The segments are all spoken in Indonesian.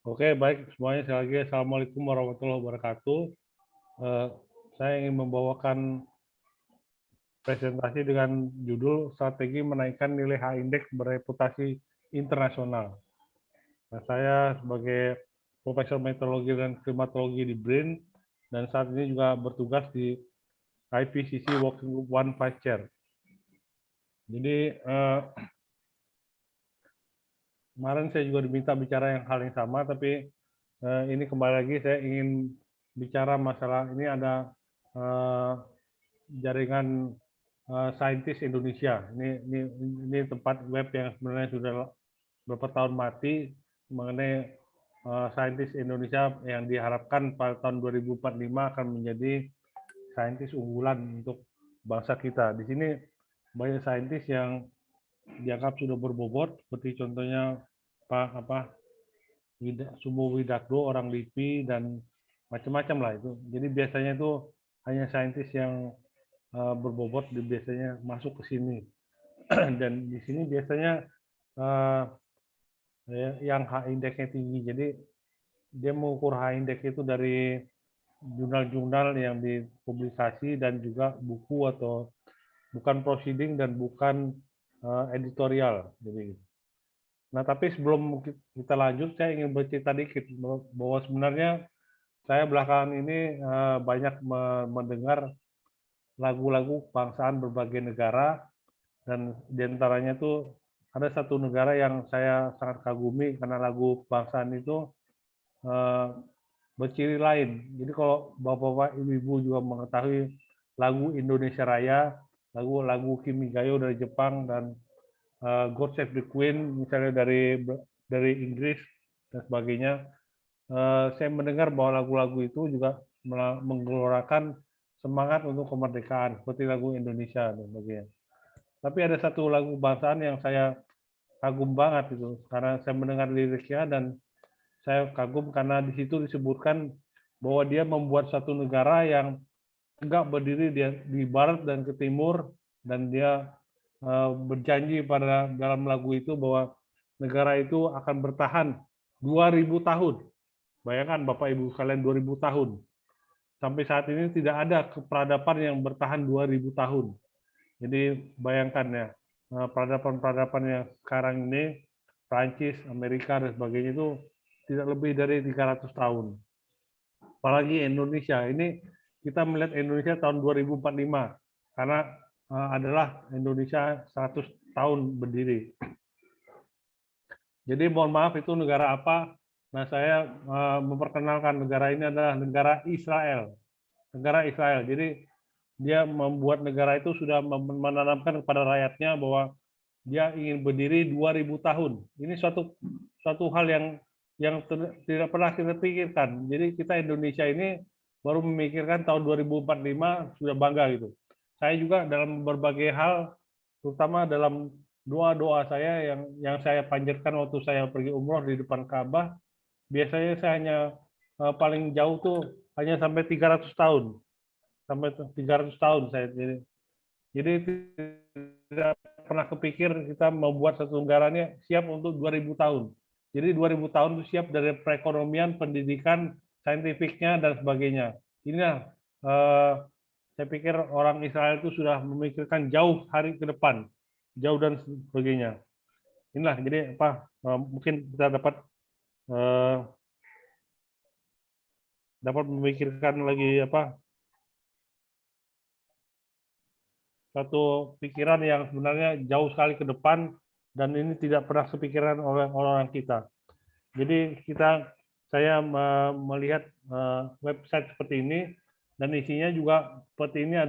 Oke, baik semuanya. Sekali lagi, Assalamualaikum warahmatullahi wabarakatuh. Eh, saya ingin membawakan presentasi dengan judul Strategi Menaikkan Nilai H Index Bereputasi Internasional. Nah, saya sebagai Profesor Meteorologi dan Klimatologi di BRIN, dan saat ini juga bertugas di IPCC Working Group One Vice Chair. Jadi, kemarin saya juga diminta bicara hal yang sama, tapi ini kembali lagi saya ingin bicara masalah ini ada jaringan saintis Indonesia. Ini tempat web yang sebenarnya sudah beberapa tahun mati mengenai saintis Indonesia yang diharapkan pada tahun 2045 akan menjadi saintis unggulan untuk bangsa kita. Di sini banyak saintis yang dianggap sudah berbobot, seperti contohnya Pak Sumo Widakdo, orang LIPI, dan macam-macam lah itu. Jadi biasanya itu hanya saintis yang berbobot biasanya masuk ke sini. Dan di sini biasanya yang H indeksnya tinggi. Jadi dia mengukur H indeks itu dari jurnal-jurnal yang dipublikasi dan juga buku atau bukan proceeding dan bukan editorial. Jadi, nah tapi sebelum kita lanjut, saya ingin bercerita dikit bahwa sebenarnya saya belakangan ini banyak mendengar lagu-lagu kebangsaan berbagai negara, dan diantaranya itu ada satu negara yang saya sangat kagumi karena lagu kebangsaan itu eh, berciri lain. Jadi kalau bapak-bapak, ibu-ibu juga mengetahui lagu Indonesia Raya, lagu-lagu Kimi Gayo dari Jepang, dan God Save the Queen misalnya dari Inggris dan sebagainya. Saya mendengar bahwa lagu-lagu itu juga menggelorakan semangat untuk kemerdekaan seperti lagu Indonesia dan sebagainya. Tapi ada satu lagu kebangsaan yang saya kagum banget itu karena saya mendengar liriknya, dan saya kagum karena di situ disebutkan bahwa dia membuat satu negara yang tegak berdiri di barat dan ke timur, dan dia berjanji pada dalam lagu itu bahwa negara itu akan bertahan 2000 tahun. Bayangkan Bapak Ibu sekalian, 2000 tahun. Sampai saat ini tidak ada peradaban yang bertahan 2000 tahun. Jadi bayangkan ya, peradaban-peradaban yang sekarang ini, Prancis, Amerika, dan sebagainya itu tidak lebih dari 300 tahun. Apalagi Indonesia, ini kita melihat Indonesia tahun 2045, karena adalah Indonesia 100 tahun berdiri. Jadi mohon maaf itu negara apa? Nah, saya memperkenalkan negara ini adalah negara Israel. Negara Israel. Jadi dia membuat negara itu sudah menanamkan kepada rakyatnya bahwa dia ingin berdiri 2000 tahun. Ini suatu hal yang tidak pernah kita pikirkan. Jadi kita Indonesia ini baru memikirkan tahun 2045 sudah bangga gitu. Saya juga dalam berbagai hal, terutama dalam doa-doa saya yang saya panjatkan waktu saya pergi umroh di depan Ka'bah, biasanya saya hanya paling jauh tuh hanya sampai 300 tahun. Sampai 300 tahun saya. Jadi tidak pernah kepikir kita membuat satu negara ini siap untuk 2000 tahun. Jadi 2000 tahun itu siap dari perekonomian, pendidikan, saintifiknya, dan sebagainya. Inilah saya pikir orang Israel itu sudah memikirkan jauh hari ke depan, jauh dan sebagainya. Inilah jadi apa mungkin kita eh, dapat memikirkan lagi apa satu pikiran yang sebenarnya jauh sekali ke depan, dan ini tidak pernah kepikiran oleh orang kita. Jadi saya melihat website seperti ini, dan isinya juga seperti ini.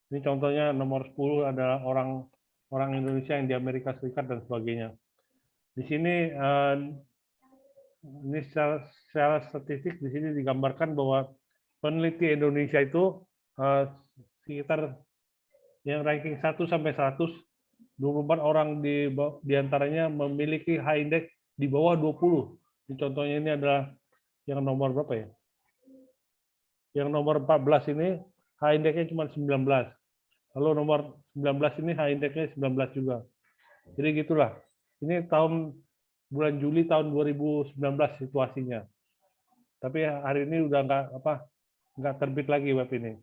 Ini contohnya nomor 10 adalah orang Indonesia yang di Amerika Serikat dan sebagainya. Di sini ini secara statistik di sini digambarkan bahwa peneliti Indonesia itu sekitar yang ranking 1 sampai 100, 24 orang di antaranya memiliki high index di bawah 20. Ini contohnya ini adalah yang nomor berapa ya? Yang nomor 14 ini high indexnya cuma 19. Lalu nomor 19 ini high indexnya 19 juga. Jadi gitulah. Ini tahun bulan Juli tahun 2019 situasinya. Tapi hari ini udah nggak terbit lagi web ini.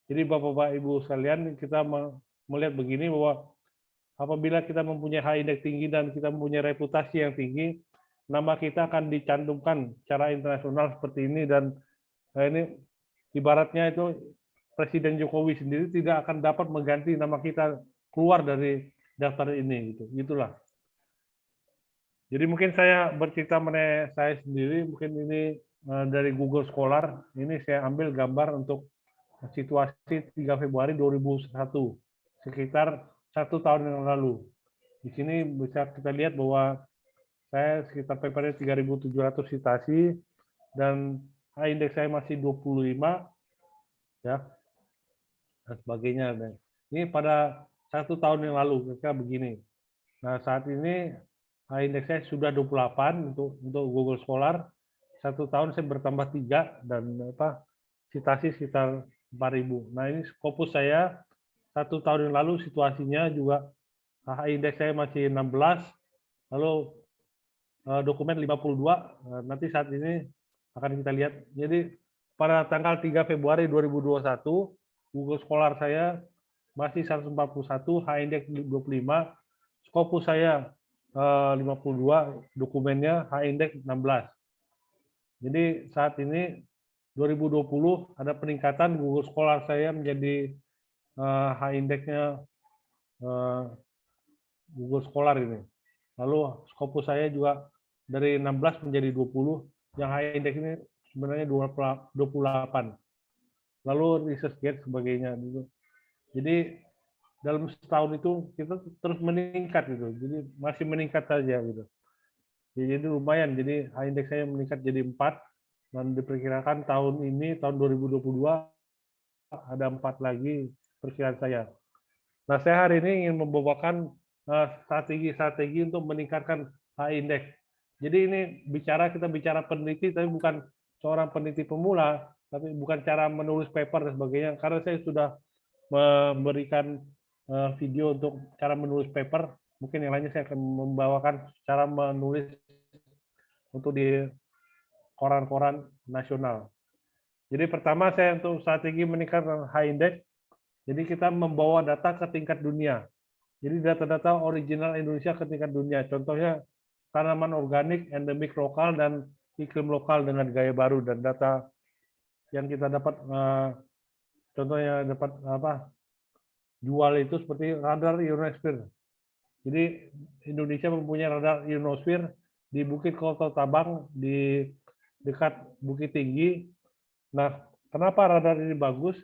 Jadi Bapak-Bapak Ibu sekalian, kita melihat begini bahwa apabila kita mempunyai high index tinggi dan kita mempunyai reputasi yang tinggi, nama kita akan dicantumkan secara internasional seperti ini, dan ini ibaratnya itu Presiden Jokowi sendiri tidak akan dapat mengganti nama kita keluar dari daftar ini, gitu. Itulah. Jadi mungkin saya bercerita mengenai saya sendiri, mungkin ini dari Google Scholar. Ini saya ambil gambar untuk situasi 3 Februari 2001, sekitar 1 tahun yang lalu. Di sini bisa kita lihat bahwa saya sekitar papernya 3.700 citasi dan indeks saya masih 25, ya, dan sebagainya. Ini pada 1 tahun yang lalu, kira-kira begini. Nah, saat ini indeks saya sudah 28 untuk Google Scholar. 1 tahun saya bertambah 3 dan citasi sekitar 4.000. Nah, ini Scopus saya 1 tahun yang lalu situasinya juga indeks saya masih 16, lalu dokumen 52. Nanti saat ini akan kita lihat. Jadi pada tanggal 3 Februari 2021, Google Scholar saya masih 141, H-index 25, Scopus saya 52, dokumennya H-index 16. Jadi saat ini 2020 ada peningkatan Google Scholar saya menjadi H-index-nya Google Scholar ini. Lalu Scopus saya juga dari 16 menjadi 20, yang H-index ini sebenarnya 28. Lalu research gate sebagainya gitu. Jadi dalam setahun itu kita terus meningkat gitu. Jadi masih meningkat saja gitu. Jadi lumayan. Jadi H-index saya meningkat jadi 4 dan diperkirakan tahun ini tahun 2022 ada 4 lagi perkiraan saya. Nah, saya hari ini ingin membawakan strategi-strategi untuk meningkatkan H-index. Jadi ini kita bicara peneliti, tapi bukan seorang peneliti pemula, tapi bukan cara menulis paper dan sebagainya. Karena saya sudah memberikan video untuk cara menulis paper, mungkin yang lainnya saya akan membawakan cara menulis untuk di koran-koran nasional. Jadi pertama saya untuk strategi meningkatkan H-index, jadi kita membawa data ke tingkat dunia. Jadi data-data original Indonesia ke tingkat dunia. Contohnya tanaman organik, endemik lokal, dan iklim lokal dengan gaya baru. Dan data yang kita dapat, contohnya dapat jual itu seperti radar ionosfer. Jadi Indonesia mempunyai radar ionosfer di Bukit Kota Tabang, di dekat Bukit Tinggi. Nah, kenapa radar ini bagus?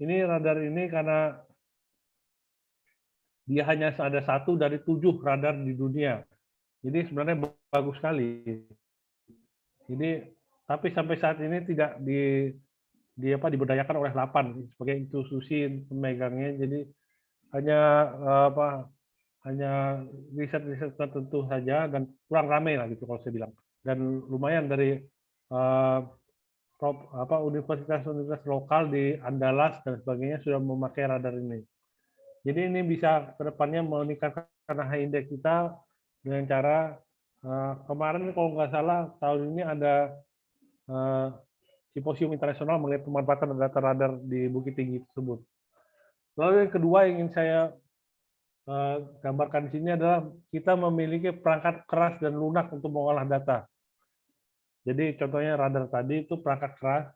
Ini radar ini karena dia hanya ada 1 dari 7 radar di dunia. Jadi sebenarnya bagus sekali. Jadi tapi sampai saat ini tidak diberdayakan oleh LAPAN sebagai institusi pemegangnya. Jadi hanya hanya riset-riset tertentu saja dan kurang ramai lah gitu kalau saya bilang. Dan lumayan dari universitas-universitas lokal di Andalas dan sebagainya sudah memakai radar ini. Jadi ini bisa kedepannya meningkatkan H-index kita dengan cara kemarin kalau nggak salah tahun ini ada simposium internasional mengenai pemanfaatan data radar di Bukit Tinggi tersebut. Lalu yang kedua yang ingin saya gambarkan di sini adalah kita memiliki perangkat keras dan lunak untuk mengolah data. Jadi contohnya radar tadi itu perangkat keras.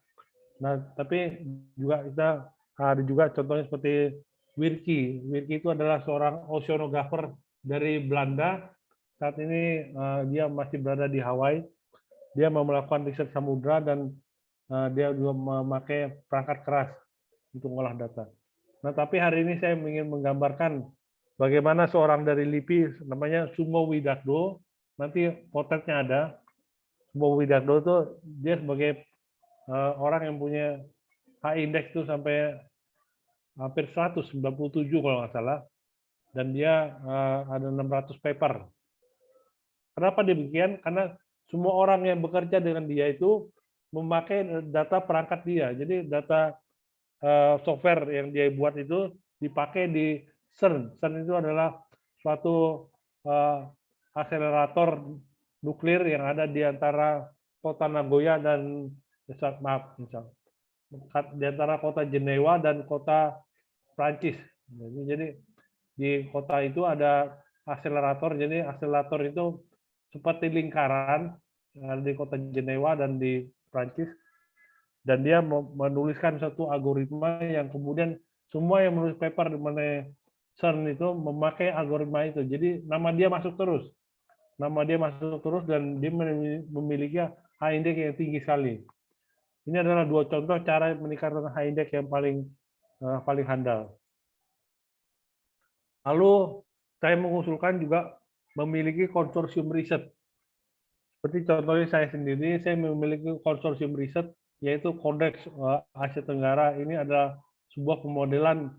Nah, tapi juga kita ada juga contohnya seperti Wirky. Wirky itu adalah seorang oceanographer dari Belanda. Saat ini dia masih berada di Hawaii. Dia mau melakukan riset samudra dan dia juga memakai perangkat keras untuk mengolah data. Nah, tapi hari ini saya ingin menggambarkan bagaimana seorang dari LIPI namanya Sumo Widakdo. Nanti potretnya ada. Sumo Widakdo itu dia sebagai orang yang punya H-index itu sampai hampir 197 kalau nggak salah, dan dia ada 600 paper. Kenapa demikian? Karena semua orang yang bekerja dengan dia itu memakai data perangkat dia. Jadi data software yang dia buat itu dipakai di CERN. CERN itu adalah suatu akselerator nuklir yang ada di antara kota Nagoya dan di antara kota Jenewa dan kota Prancis. Jadi di kota itu ada akselerator. Jadi akselerator itu seperti lingkaran di kota Jenewa dan di Prancis. Dan dia menuliskan satu algoritma yang kemudian semua yang menulis paper mengenai CERN itu memakai algoritma itu. Jadi nama dia masuk terus. Nama dia masuk terus dan dia memiliki H-index yang tinggi sekali. Ini adalah dua contoh cara meningkatkan H-index yang paling handal. Lalu saya mengusulkan juga memiliki konsorsium riset. Seperti contohnya saya sendiri, saya memiliki konsorsium riset yaitu Codex Asia Tenggara. Ini adalah sebuah pemodelan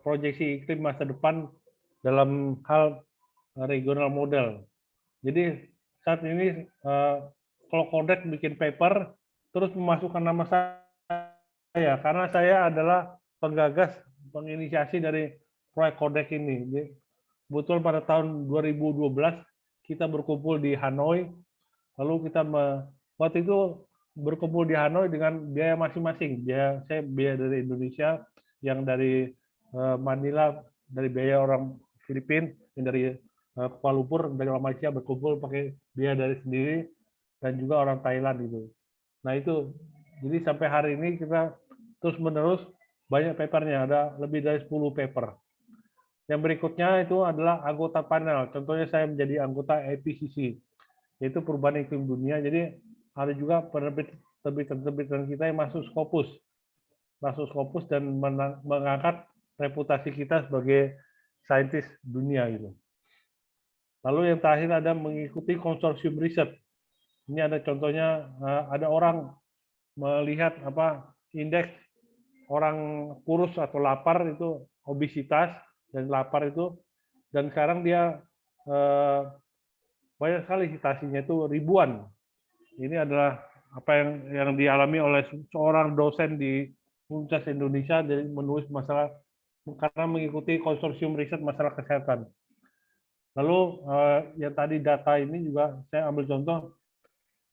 proyeksi iklim masa depan dalam hal regional model. Jadi saat ini kalau Codex bikin paper, terus memasukkan nama saya, karena saya adalah penggagas, penginisiasi dari proyek Codex ini. Jadi, betul pada tahun 2012 kita berkumpul di Hanoi, lalu kita waktu itu berkumpul di Hanoi dengan biaya masing-masing. Saya biaya dari Indonesia, yang dari Manila dari biaya orang Filipina, yang dari Kuala Lumpur dari orang Malaysia berkumpul pakai biaya dari sendiri, dan juga orang Thailand gitu. Nah itu, jadi sampai hari ini kita terus menerus banyak papernya, ada lebih dari 10 paper. Yang berikutnya itu adalah anggota panel. Contohnya saya menjadi anggota IPCC, yaitu perubahan iklim dunia. Jadi ada juga penerbitan kita yang masuk Scopus dan mengangkat reputasi kita sebagai saintis dunia gitu. Lalu yang terakhir ada mengikuti konsorsium riset. Ini ada contohnya, ada orang melihat indeks orang kurus atau lapar itu obesitas dan lapar itu, dan sekarang dia banyak sekali citasinya itu ribuan. Ini adalah apa yang dialami oleh seorang dosen di Universitas Indonesia dari menulis masalah karena mengikuti konsorsium riset masalah kesehatan. Lalu yang tadi data ini juga saya ambil contoh.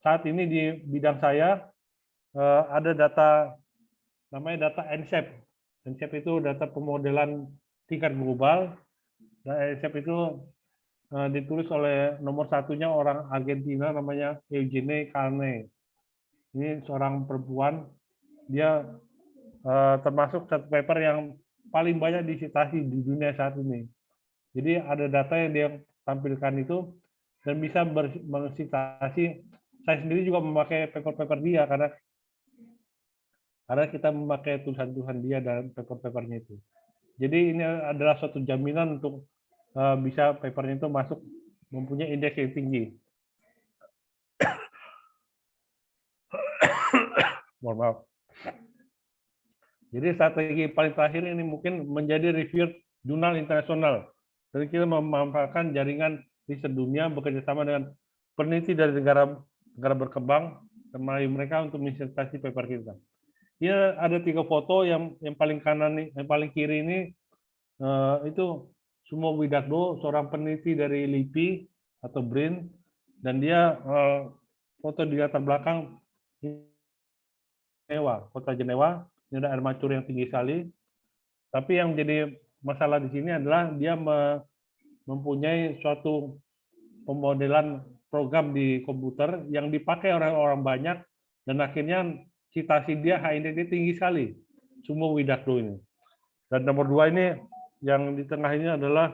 Saat ini di bidang saya ada data namanya data NCEP. NCEP itu data pemodelan tingkat global. Dan NCEP itu ditulis oleh nomor satunya orang Argentina namanya Eugenie Carne. Ini seorang perempuan, dia termasuk satu paper yang paling banyak disitasi di dunia saat ini. Jadi ada data yang dia tampilkan itu dan bisa mensitasi. Saya sendiri juga memakai paper-paper dia karena kita memakai tulisan-tulisan dia dan paper-papernya itu. Jadi ini adalah suatu jaminan untuk bisa papernya itu masuk mempunyai indeks yang tinggi. Mohon maaf. Jadi strategi paling terakhir ini mungkin menjadi review jurnal internasional. Jadi kita memanfaatkan jaringan riset dunia bekerjasama dengan peneliti dari negara berkembang dan melalui mereka untuk mensertasi paper kita. Ini ada 3 foto, yang paling kanan, yang paling kiri ini itu Sumo Widardo, seorang peneliti dari LIPI atau BRIN, dan dia foto di latar belakang Jenewa, kota Jenewa. Ini ada air mancur yang tinggi sekali. Tapi yang jadi masalah di sini adalah dia mempunyai suatu pemodelan program di komputer yang dipakai oleh orang banyak, dan akhirnya citasi dia H-index tinggi sekali, Sumo Widardo ini. Dan nomor 2 ini yang di tengah ini adalah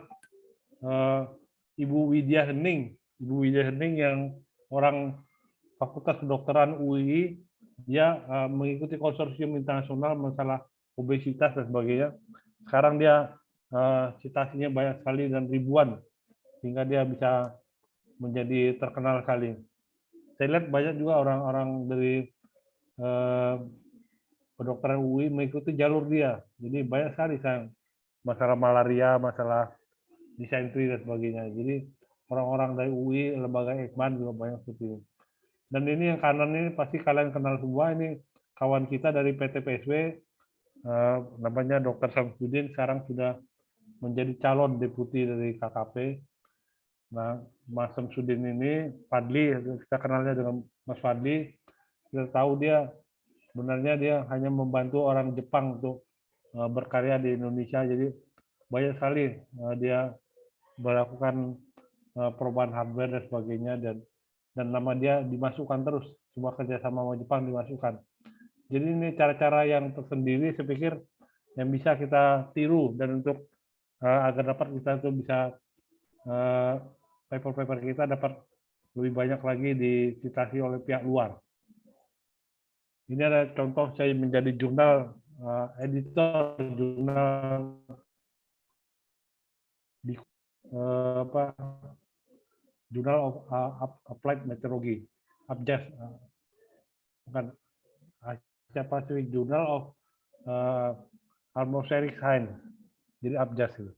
Ibu Widya Hening. Ibu Widya Hening yang orang Fakultas Kedokteran UI, dia mengikuti konsorsium internasional masalah obesitas dan sebagainya. Sekarang dia citasinya banyak sekali dan ribuan, sehingga dia bisa menjadi terkenal sekali. Saya lihat banyak juga orang-orang dari kedokteran UI mengikuti jalur dia. Jadi banyak sekali masalah malaria, masalah disentri dan sebagainya. Jadi orang-orang dari UI, lembaga Eijkman juga banyak seperti itu. Dan ini yang kanan ini pasti kalian kenal semua, ini kawan kita dari PT PSW, namanya Dr. Samsudin, sekarang sudah menjadi calon deputi dari KKP. Nah, Mas Samsudin ini, Fadli, kita kenalnya dengan Mas Fadli, kita tahu dia sebenarnya dia hanya membantu orang Jepang untuk berkarya di Indonesia. Jadi banyak sekali dia melakukan perubahan hardware dan sebagainya, dan nama dia dimasukkan terus, semua kerjasama sama Jepang dimasukkan. Jadi ini cara-cara yang tersendiri, saya pikir yang bisa kita tiru, dan untuk agar dapat kita tuh bisa paper-paper kita dapat lebih banyak lagi dicitasi oleh pihak luar. Ini ada contoh saya menjadi jurnal editor jurnal di apa, Journal of Applied Meteorology, APJAS, bukan Asia Pacific Journal of Atmospheric Science, jadi APJAS itu.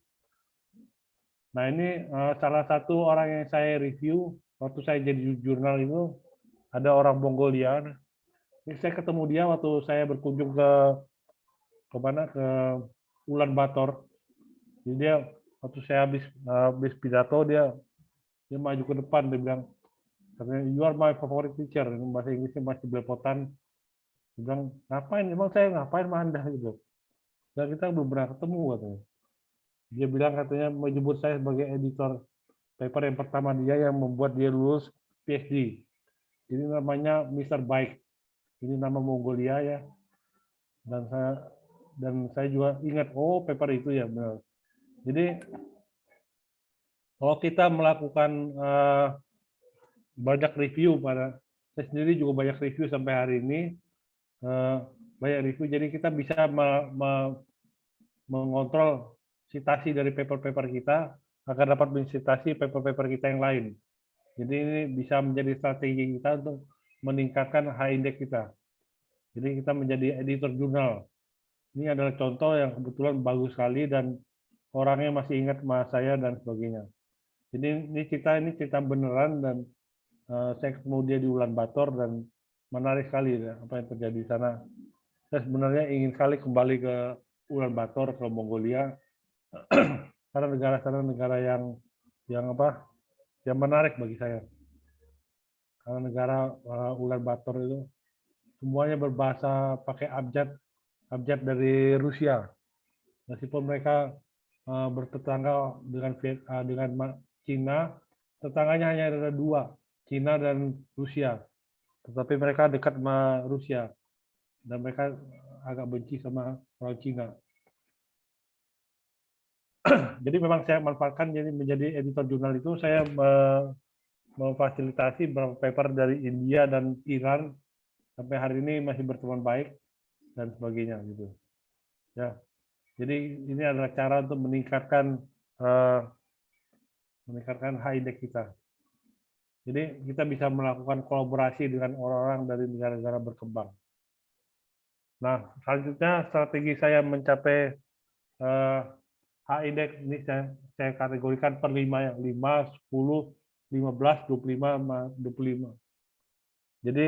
Nah ini salah satu orang yang saya review waktu saya jadi jurnal itu, ada orang Mongolia. Ini saya ketemu dia waktu saya berkunjung ke mana, ke Ulaanbaatar. Jadi dia waktu saya habis pidato, dia maju ke depan, dia bilang, katanya, "You are my favorite teacher." Bahasa Inggrisnya masih belepotan. Dia bilang, "Ngapain? Emang saya ngapain sama Anda?" gitu. Dan kita belum pernah ketemu katanya. Dia bilang katanya menyebut saya sebagai editor paper yang pertama dia, yang membuat dia lulus PhD. Ini namanya Mr. Bike. Ini nama Mongolia ya. Dan saya juga ingat, oh paper itu ya benar. Jadi kalau kita melakukan banyak review, saya sendiri juga banyak review sampai hari ini, banyak review, jadi kita bisa mengontrol citasi dari paper-paper kita agar dapat mencitasi paper-paper kita yang lain. Jadi ini bisa menjadi strategi kita untuk meningkatkan H-index kita. Jadi kita menjadi editor jurnal. Ini adalah contoh yang kebetulan bagus sekali dan orangnya masih ingat sama saya dan sebagainya. Jadi ini cerita beneran, dan saya ketemu dia di Ulaanbaatar dan menarik sekali ya, apa yang terjadi di sana. Saya sebenarnya ingin sekali kembali ke Ulaanbaatar, ke Mongolia, karena negara sana negara yang apa, yang menarik bagi saya. Karena negara Ulaanbaatar itu semuanya berbahasa pakai abjad dari Rusia. Meskipun mereka bertetangga dengan Cina, tetangganya hanya ada dua, Cina dan Rusia. Tetapi mereka dekat sama Rusia dan mereka agak benci sama orang Cina. Jadi memang saya manfaatkan, jadi menjadi editor jurnal itu saya memfasilitasi beberapa paper dari India dan Iran, sampai hari ini masih berteman baik dan sebagainya gitu. Ya. Jadi ini adalah cara untuk meningkatkan H-index kita. Jadi kita bisa melakukan kolaborasi dengan orang-orang dari negara-negara berkembang. Nah, selanjutnya strategi saya mencapai H-index ini saya kategorikan per 5 ya, 5, 10, 15, 25, 25. Jadi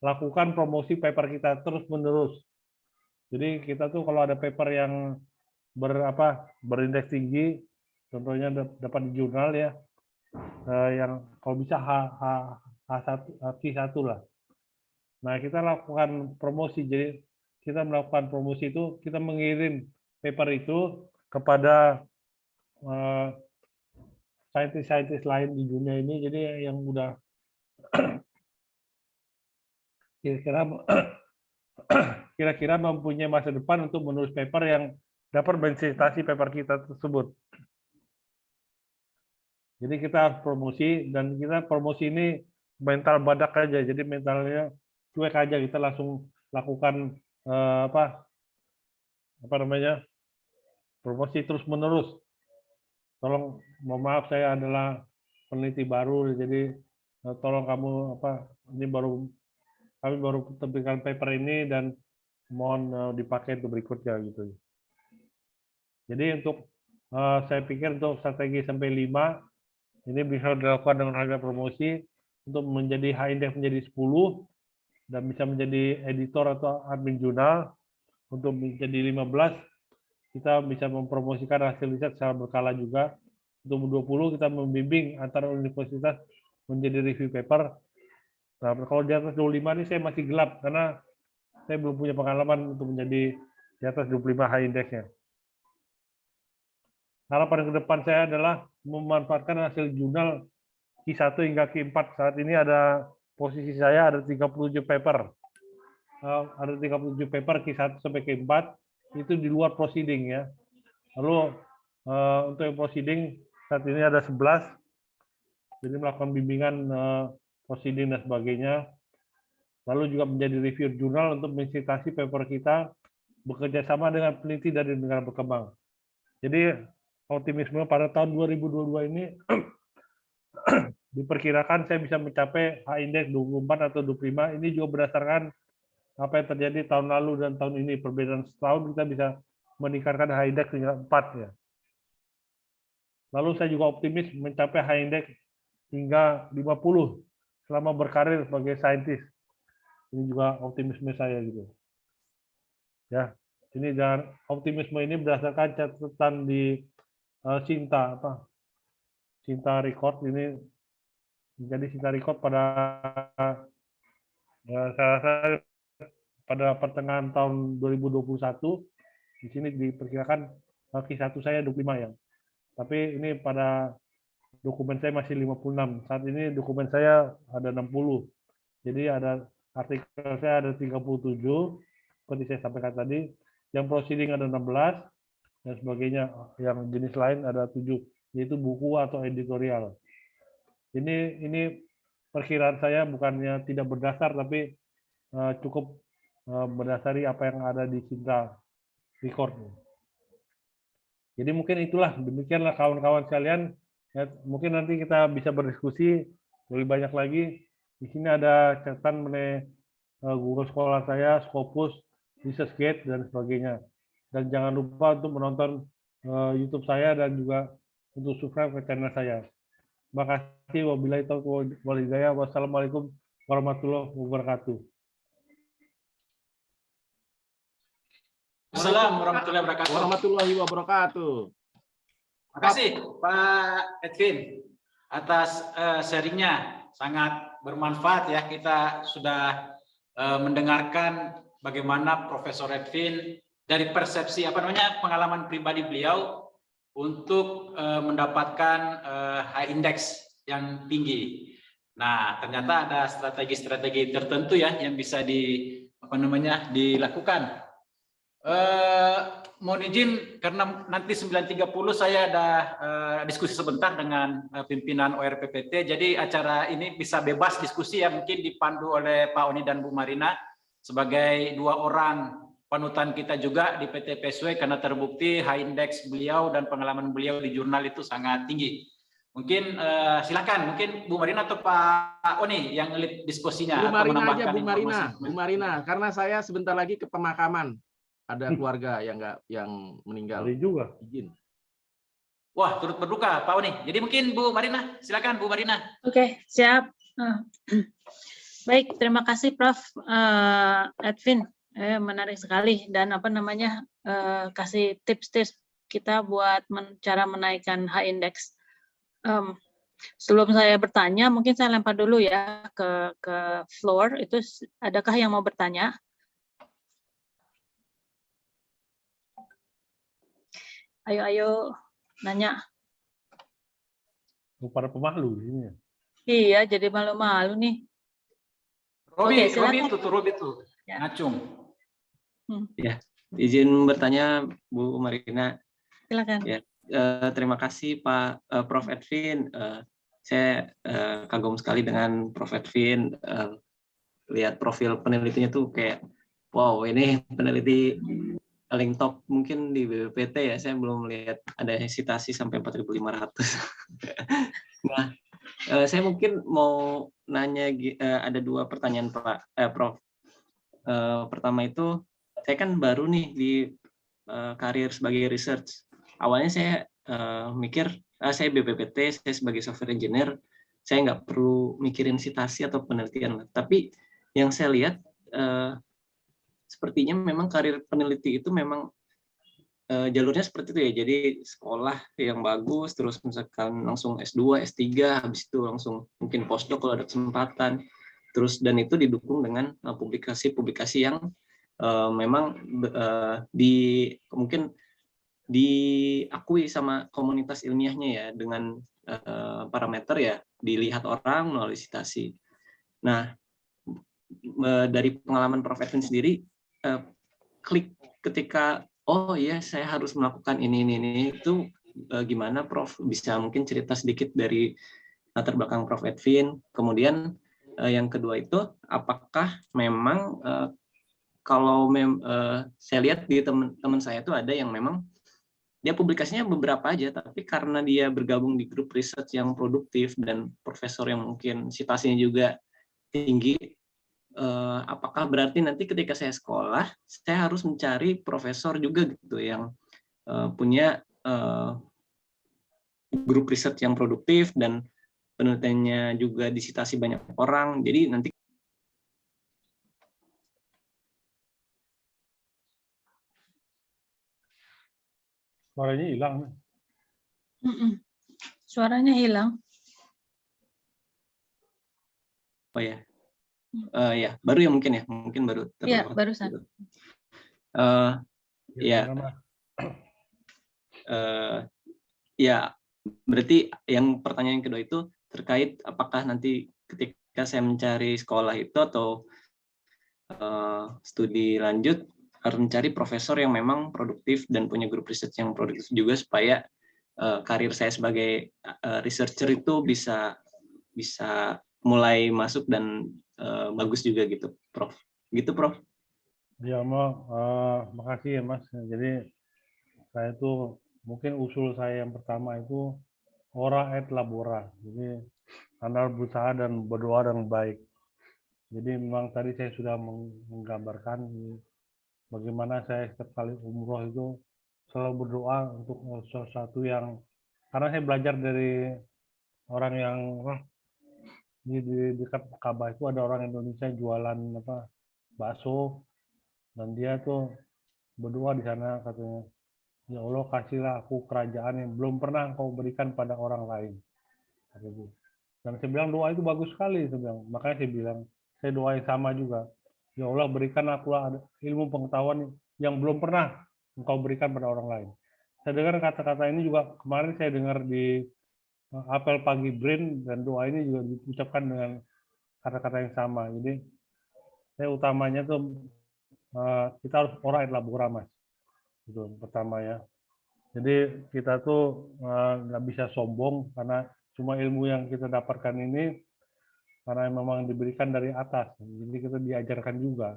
lakukan promosi paper kita terus-menerus. Jadi kita tuh kalau ada paper yang berindeks tinggi, contohnya dapat di jurnal ya, yang kalau bisa Q1 lah. Nah, kita lakukan promosi. Jadi kita melakukan promosi itu, kita mengirim paper itu kepada saintis-saintis lain di dunia ini. Jadi yang udah kira-kira mempunyai masa depan untuk menulis paper yang dapat mencitasi paper kita tersebut. Jadi kita harus promosi, dan kita promosi ini mental badak aja. Jadi mentalnya cuek aja, kita langsung lakukan apa namanya, promosi terus menerus. Tolong, mohon maaf, saya adalah peneliti baru, jadi tolong kamu ini kami baru terbitkan paper ini dan mohon dipakai untuk berikutnya gitu. Jadi untuk saya pikir untuk strategi sampai 5 ini bisa dilakukan dengan harga promosi untuk menjadi H-index menjadi 10 dan bisa menjadi editor atau admin jurnal. Untuk menjadi 15 kita bisa mempromosikan hasil riset secara berkala juga. 2020 kita membimbing antara universitas menjadi review paper. Nah, kalau di atas 25 ini saya masih gelap karena saya belum punya pengalaman untuk menjadi di atas 25 high index-nya. Harapan ke depan saya adalah memanfaatkan hasil jurnal Q1 hingga Q4. Saat ini ada posisi saya ada 37 paper. Ada 37 paper Q1 sampai Q4 itu di luar proceeding ya. Lalu untuk yang proceeding saat ini ada 11. Jadi melakukan bimbingan proceeding dan sebagainya. Lalu juga menjadi review jurnal untuk mensitasi paper kita bekerja sama dengan peneliti dari negara berkembang. Jadi optimisme pada tahun 2022 ini diperkirakan saya bisa mencapai H-index 24 atau 25. Ini juga berdasarkan apa yang terjadi tahun lalu dan tahun ini. Perbedaan setahun kita bisa meningkatkan H-index hingga 4 ya. Lalu saya juga optimis mencapai H-index hingga 50 selama berkarir sebagai saintis. Ini juga optimisme saya gitu. Ya, ini dan optimisme ini berdasarkan catatan di Sinta Record ini. Jadi Sinta Record pada pada pertengahan tahun 2021 di sini diperkirakan Q1 saya 25 ya. Tapi ini pada dokumen saya masih 56. Saat ini dokumen saya ada 60. Jadi ada artikel saya ada 37 seperti saya sampaikan tadi. Yang proceeding ada 16 dan sebagainya. Yang jenis lain ada 7, yaitu buku atau editorial. Ini perkiraan saya bukannya tidak berdasar tapi cukup berdasari apa yang ada di Sinta Record. Jadi mungkin itulah, demikianlah kawan-kawan sekalian. Ya, mungkin nanti kita bisa berdiskusi lebih banyak lagi. Di sini ada catatan mengenai Google Scholar saya, Scopus, ResearchGate, dan sebagainya. Dan jangan lupa untuk menonton YouTube saya dan juga untuk subscribe ke channel saya. Terima kasih. Wabillahi taufiq wal hidayah. Wassalamualaikum warahmatullahi wabarakatuh. Assalamualaikum warahmatullahi wabarakatuh. Terima kasih Pak Edwin atas sharingnya, sangat bermanfaat ya. Kita sudah mendengarkan bagaimana Profesor Edwin dari persepsi pengalaman pribadi beliau untuk mendapatkan high index yang tinggi. Nah, ternyata ada strategi-strategi tertentu ya yang bisa dilakukan. Mohon izin karena nanti 9.30 saya ada diskusi sebentar dengan pimpinan ORPPT. Jadi acara ini bisa bebas diskusi ya, mungkin dipandu oleh Pak Oni dan Bu Marina sebagai dua orang panutan kita juga di PT PSW karena terbukti high index beliau dan pengalaman beliau di jurnal itu sangat tinggi. Mungkin silakan, mungkin Bu Marina atau Pak Oni yang lead diskusinya. Bu Marina aja, Bu Marina, karena saya sebentar lagi ke pemakaman. Ada keluarga yang meninggal. Ada juga. Izin. Wah, turut berduka Pak Oni. Jadi mungkin Bu Marina, silakan Bu Marina. Oke, siap. Baik, terima kasih Prof. Edwin. Menarik sekali dan kasih tips-tips kita buat cara menaikkan high index. Sebelum saya bertanya, mungkin saya lempar dulu ya ke floor. Itu adakah yang mau bertanya? Ayo nanya. Para pemalu ini. Iya, jadi malu-malu nih. Robi itu. Ya. Ngacung. Ya, izin bertanya Bu Marina. Silakan. Ya, terima kasih Pak Prof Edwin. Saya kagum sekali dengan Prof Edwin. Lihat profil penelitinya tuh kayak, wow, ini peneliti paling top mungkin di BPPT ya. Saya belum melihat ada hesitasi sampai 4.500. Nah, saya mungkin mau nanya, ada dua pertanyaan Pak Prof. Pertama itu, saya kan baru nih di karir sebagai research. Awalnya saya mikir, saya BPPT, saya sebagai software engineer, saya nggak perlu mikirin citasi atau penelitian. Tapi yang saya lihat, sepertinya memang karir peneliti itu memang jalurnya seperti itu ya. Jadi sekolah yang bagus, terus misalkan langsung S2, S3, habis itu langsung mungkin postdoc kalau ada kesempatan. Terus dan itu didukung dengan publikasi-publikasi yang memang mungkin diakui sama komunitas ilmiahnya ya, dengan parameter ya dilihat orang melalui citasi. Nah, dari pengalaman Prof. Edwin sendiri, klik ketika oh iya saya harus melakukan ini itu gimana Prof? Bisa mungkin cerita sedikit dari latar belakang Prof. Edwin. Kemudian yang kedua itu apakah memang kalau saya lihat di teman-teman saya itu ada yang memang dia publikasinya beberapa aja, tapi karena dia bergabung di grup research yang produktif dan profesor yang mungkin citasinya juga tinggi, apakah berarti nanti ketika saya sekolah, saya harus mencari profesor juga gitu yang punya grup riset yang produktif dan penelitiannya juga disitasi banyak orang. Jadi nanti Suaranya hilang. Suaranya hilang. oh ya, ya baru ya mungkin baru. Iya, barusan. Ya, ya berarti yang pertanyaan yang kedua itu terkait apakah nanti ketika saya mencari sekolah itu atau studi lanjut harus mencari profesor yang memang produktif dan punya grup riset yang produktif juga supaya karir saya sebagai researcher itu bisa mulai masuk dan bagus juga gitu, Prof. Gitu, Prof. Ya, makasih ya, Mas. Jadi saya tuh mungkin usul saya yang pertama itu ora et labora. Jadi Anda berusaha dan berdoa dengan baik. Jadi memang tadi saya sudah menggambarkan bagaimana saya setiap kali umroh itu selalu berdoa untuk sesuatu yang, karena saya belajar dari orang yang di dekat Ka'bah itu ada orang Indonesia jualan bakso, dan dia tuh berdoa di sana katanya, ya Allah kasihlah aku kerajaan yang belum pernah Engkau berikan pada orang lain. Dan saya bilang doa itu bagus sekali, saya bilang. Makanya saya bilang saya doa yang sama juga. Ya Allah berikan aku ilmu pengetahuan yang belum pernah Engkau berikan pada orang lain. Saya dengar kata-kata ini juga kemarin saya dengar di apel pagi BRAIN, dan doa ini juga diucapkan dengan kata-kata yang sama. Jadi saya utamanya tuh kita harus ora et labora, Mas. Itu pertama ya. Jadi kita tuh nggak bisa sombong karena semua ilmu yang kita dapatkan ini karena memang diberikan dari atas. Jadi kita diajarkan juga.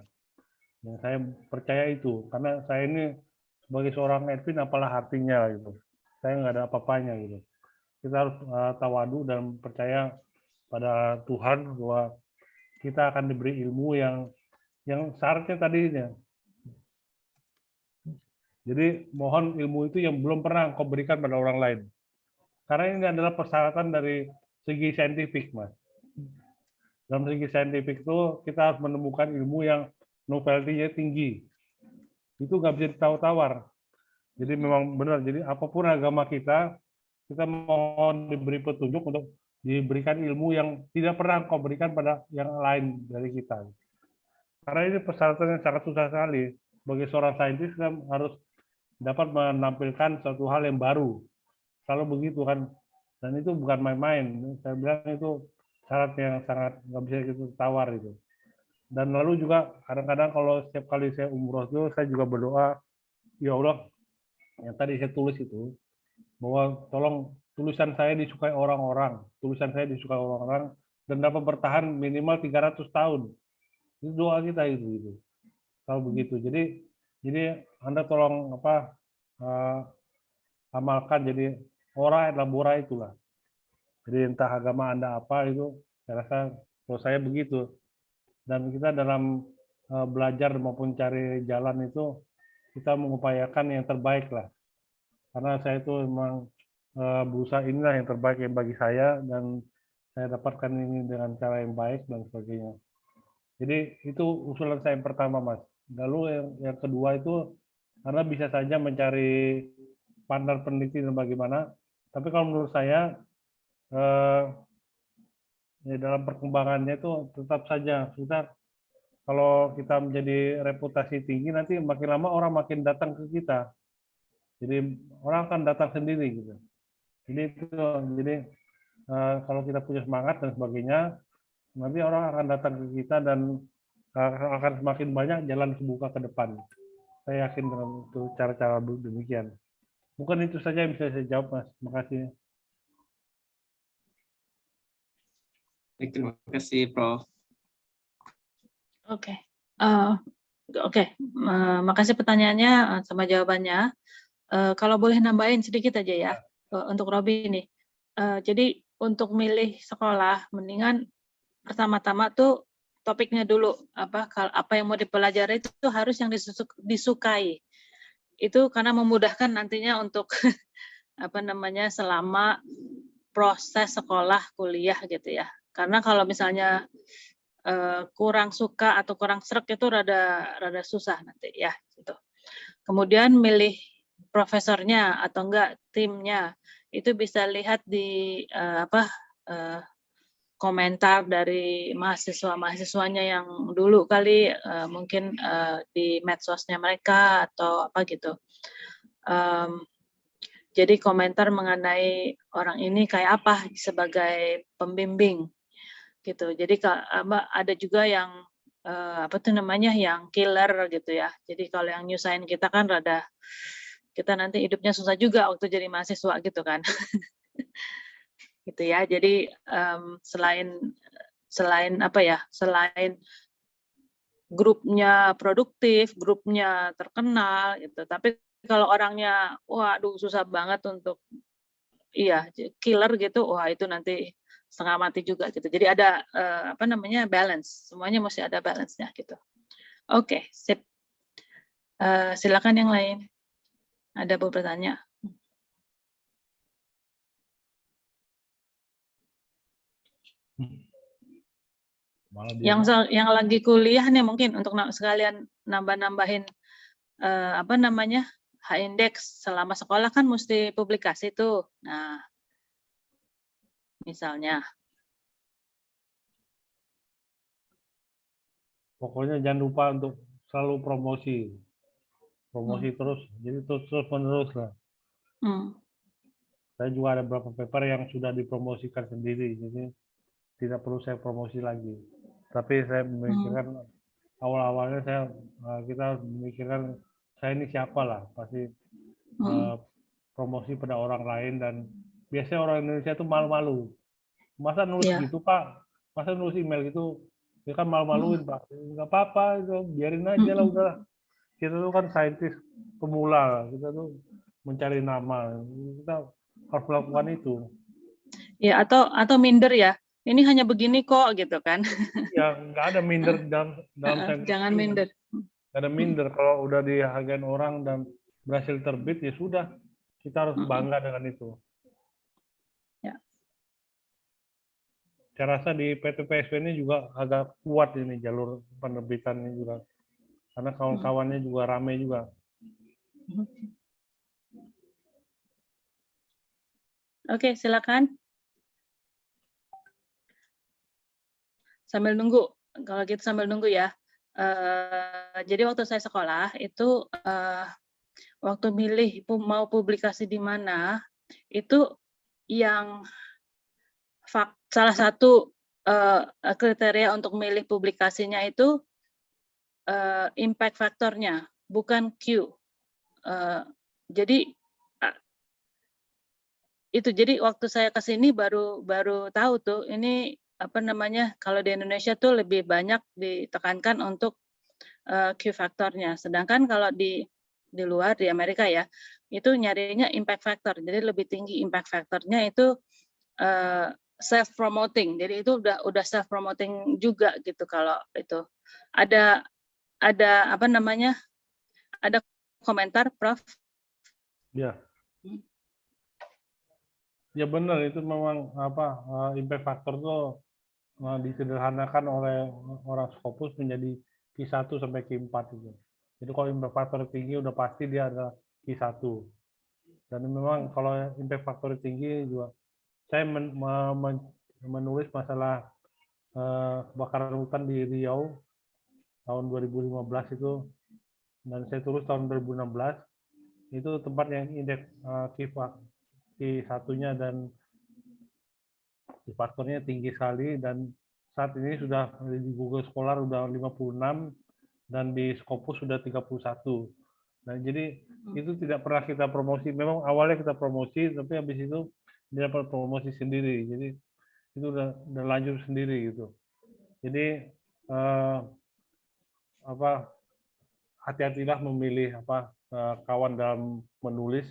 Yang saya percaya itu, karena saya ini sebagai seorang Edwin apalah artinya gitu. Saya nggak ada apa-apanya gitu. Kita harus tawadu dan percaya pada Tuhan bahwa kita akan diberi ilmu yang syaratnya tadinya. Jadi mohon ilmu itu yang belum pernah Engkau berikan pada orang lain. Karena ini adalah persyaratan dari segi saintifik, Mas. Dalam segi saintifik itu kita harus menemukan ilmu yang novelty-nya tinggi. Itu nggak bisa ditawar-tawar. Jadi memang benar. Jadi apapun agama kita mohon diberi petunjuk untuk diberikan ilmu yang tidak pernah Engkau berikan pada yang lain dari kita. Karena ini persyaratan yang sangat susah sekali. Sebagai seorang saintis kita harus dapat menampilkan suatu hal yang baru. Selalu begitu kan. Dan itu bukan main-main. Saya bilang itu syarat yang sangat nggak bisa kita tawar itu. Dan lalu juga kadang-kadang kalau setiap kali saya umroh itu saya juga berdoa, ya Allah, yang tadi saya tulis itu, bahwa tolong tulisan saya disukai orang-orang, dan dapat bertahan minimal 300 tahun. Itu doa kita itu. Kalau begitu. Jadi Anda tolong amalkan jadi ora et labora itulah. Jadi entah agama Anda apa itu, saya rasa kalau saya begitu. Dan kita dalam belajar maupun cari jalan itu kita mengupayakan yang terbaik lah. Karena saya itu memang berusaha inilah yang terbaik yang bagi saya, dan saya dapatkan ini dengan cara yang baik dan sebagainya. Jadi itu usulan saya yang pertama, Mas. Lalu yang kedua itu karena bisa saja mencari partner peneliti dan bagaimana. Tapi kalau menurut saya ya dalam perkembangannya itu tetap saja kita kalau kita menjadi reputasi tinggi nanti makin lama orang makin datang ke kita. Jadi orang akan datang sendiri gitu. Jadi kalau kita punya semangat dan sebagainya, nanti orang akan datang ke kita dan akan semakin banyak jalan terbuka ke depan. Saya yakin dengan itu cara-cara demikian. Mungkin itu saja yang bisa saya jawab, Mas. Terima kasih. Baik, terima kasih, Prof. Oke. Makasih pertanyaannya sama jawabannya. Kalau boleh nambahin sedikit aja ya untuk Robi ini. Jadi untuk milih sekolah, mendingan pertama-tama tuh topiknya dulu apa yang mau dipelajari itu harus yang disukai. Itu karena memudahkan nantinya untuk selama proses sekolah kuliah gitu ya. Karena kalau misalnya kurang suka atau kurang srek itu rada susah nanti ya gitu. Kemudian milih profesornya atau enggak timnya itu bisa lihat di komentar dari mahasiswanya yang dulu kali mungkin di medsosnya mereka atau apa gitu. Jadi komentar mengenai orang ini kayak apa sebagai pembimbing gitu. Jadi ada juga yang yang killer gitu ya. Jadi kalau yang nyusahin kita kan kita nanti hidupnya susah juga waktu jadi mahasiswa gitu kan. Gitu ya. Jadi selain grupnya produktif, grupnya terkenal gitu. Tapi kalau orangnya waduh susah banget untuk killer gitu, wah itu nanti setengah mati juga gitu. Jadi ada balance. Semuanya mesti ada balance-nya gitu. Oke, sip. Silakan yang lain. Ada beberapa pertanyaan. Yang lagi kuliah nih mungkin untuk sekalian nambahin H-index selama sekolah kan mesti publikasi tuh. Nah, misalnya. Pokoknya jangan lupa untuk selalu promosi terus, jadi terus menerus lah. Saya juga ada beberapa paper yang sudah dipromosikan sendiri, jadi tidak perlu saya promosi lagi. Tapi saya memikirkan awal-awalnya kita harus memikirkan saya ini siapa lah, pasti promosi pada orang lain, dan biasanya orang Indonesia itu malu-malu. Masa nulis gitu Pak? Masa nulis email gitu? Ya kan malu-maluin Pak. Nggak apa-apa, itu biarin aja lah udah. Kita tuh kan saintis pemula, kita tuh mencari nama. Kita harus melakukan itu. Ya atau minder ya. Ini hanya begini kok gitu kan. Ya nggak ada minder dalam jangan minder. Nggak ada minder kalau udah dihargain orang dan berhasil terbit ya sudah, kita harus bangga dengan itu. Ya. Saya rasa di PT PSP ini juga agak kuat ini jalur penerbitannya juga, karena kawan-kawannya juga ramai juga. Oke, silakan. Sambil nunggu, kalau gitu sambil nunggu ya. Jadi waktu saya sekolah itu waktu milih mau publikasi di mana, itu yang salah satu kriteria untuk milih publikasinya itu impact faktornya, bukan Q. Jadi waktu saya ke sini baru tahu tuh ini kalau di Indonesia tuh lebih banyak ditekankan untuk Q faktornya, sedangkan kalau di luar di Amerika ya itu nyarinya impact factor, jadi lebih tinggi impact factornya itu self promoting, jadi itu udah self promoting juga gitu. Kalau itu ada ada komentar Prof? Ya. Ya benar, itu memang impact factor itu disederhanakan oleh orang Scopus menjadi Q1 sampai Q4 itu. Jadi kalau impact factor tinggi udah pasti dia ada Q1. Dan memang kalau impact factor tinggi juga, saya menulis masalah kebakaran hutan di Riau tahun 2015 itu, dan saya tulis tahun 2016, itu tempat yang indeks Q1-nya dan faktornya tinggi sekali, dan saat ini sudah di Google Scholar sudah 56 dan di Scopus sudah 31. Nah, jadi itu tidak pernah kita promosi. Memang awalnya kita promosi, tapi habis itu dia dapat promosi sendiri. Jadi itu udah lanjut sendiri gitu. Jadi hati-hatilah memilih kawan dalam menulis.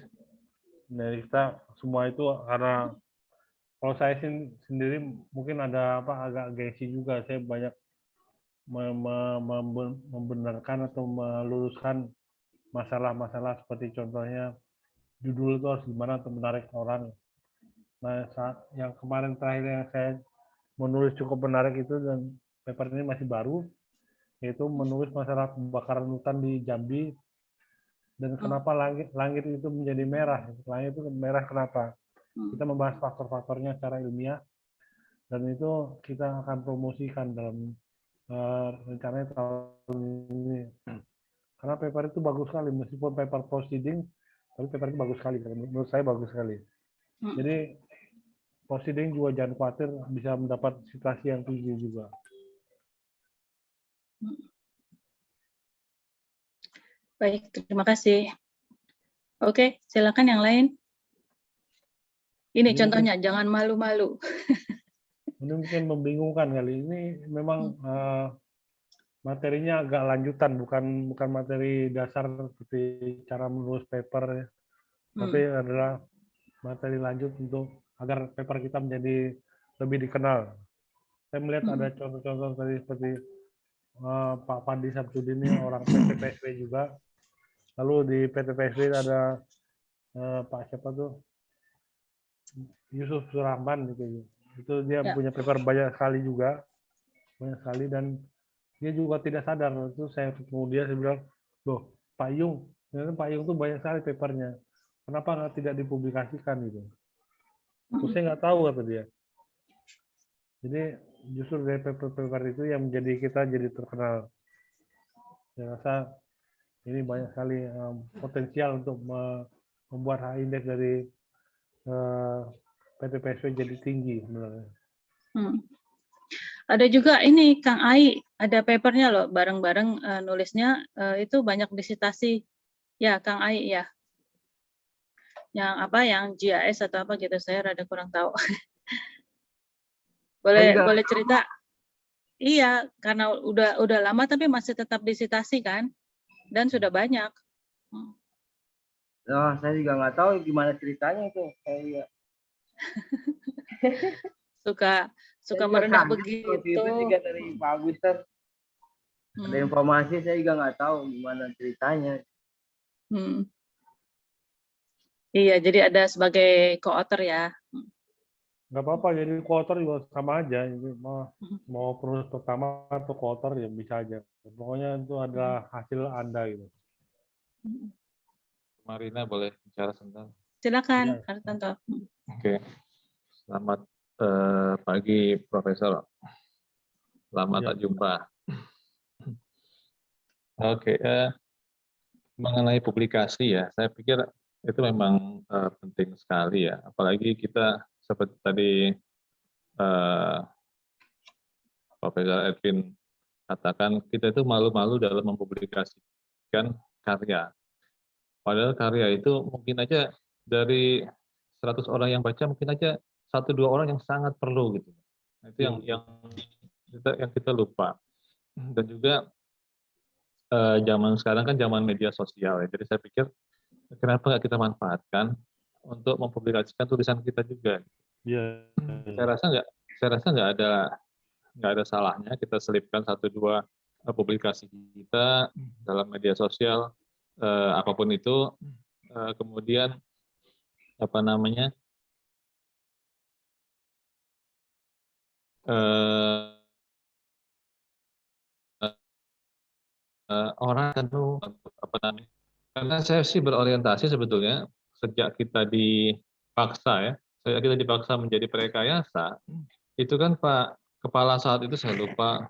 Nah, kita semua itu karena kalau saya sendiri mungkin ada agak gengsi juga. Saya banyak membenarkan atau meluruskan masalah-masalah seperti contohnya judul itu harus gimana untuk menarik orang. Nah, yang kemarin terakhir yang saya menulis cukup menarik itu, dan paper ini masih baru, yaitu menulis masalah kebakaran hutan di Jambi dan kenapa langit itu menjadi merah. Langit itu merah kenapa? Kita membahas faktor-faktornya secara ilmiah, dan itu kita akan promosikan dalam rencananya tahun ini. Karena paper itu bagus sekali, meskipun paper proceeding, tapi paper itu bagus sekali. Menurut saya bagus sekali. Jadi proceeding juga jangan khawatir, bisa mendapat citasi yang tinggi juga. Baik, terima kasih. Oke, silakan yang lain. Ini contohnya, jangan malu-malu. Ini mungkin membingungkan kali. Ini memang materinya agak lanjutan, bukan materi dasar seperti cara menulis paper, tapi adalah materi lanjut untuk agar paper kita menjadi lebih dikenal. Saya melihat ada contoh-contoh tadi seperti Pak Pandi Sabtudin ini orang PTPSW juga. Lalu di PTPSW ada Pak siapa tuh, Yusuf Surahman gitu. Itu dia punya paper banyak sekali juga, dan dia juga tidak sadar. Itu saya ketemu dia, saya bilang, loh Pak Yung, ternyata Pak Yung tuh banyak sekali papernya. Kenapa tidak dipublikasikan gitu? Terus saya nggak tahu kata dia. Jadi justru dari paper-paper itu yang menjadi kita jadi terkenal. Saya rasa ini banyak sekali potensial untuk membuat high index dari PTPSW jadi tinggi sebenarnya. Ada juga ini Kang Ai, ada papernya loh, bareng-bareng nulisnya itu banyak disitasi. Ya Kang Ai ya. Yang GIS atau apa gitu, saya rada kurang tahu. boleh cerita? Iya, karena udah lama tapi masih tetap disitasi kan, dan sudah banyak. Oh, saya juga nggak tahu gimana ceritanya itu. Saya suka merendah begitu. Itu juga dari Pak Aguster. Ada informasi, saya juga nggak tahu gimana ceritanya. Iya, jadi ada sebagai co-author ya. Nggak apa-apa, jadi co-author juga sama aja. Jadi mau penulis pertama atau co-author ya bisa aja. Pokoknya itu adalah hasil Anda gitu. Marina boleh bicara sebentar? Silakan, Artanto. Oke. Selamat pagi, Profesor. Selamat tak jumpa. Oke, mengenai publikasi ya, saya pikir itu memang penting sekali ya. Apalagi kita seperti tadi Profesor Edwin katakan, kita itu malu-malu dalam mempublikasikan karya. Padahal karya itu mungkin aja dari 100 orang yang baca, mungkin aja 1-2 orang yang sangat perlu gitu. Nah, itu yang kita lupa. Dan juga zaman sekarang kan zaman media sosial ya. Jadi saya pikir kenapa nggak kita manfaatkan untuk mempublikasikan tulisan kita juga. Iya. Saya rasa nggak ada salahnya kita selipkan 1-2 publikasi kita dalam media sosial apapun itu, kemudian orang tentu apa namanya? Karena saya sih berorientasi sebetulnya sejak kita dipaksa ya, sejak kita dipaksa menjadi perekayasa, itu kan Pak Kepala saat itu saya lupa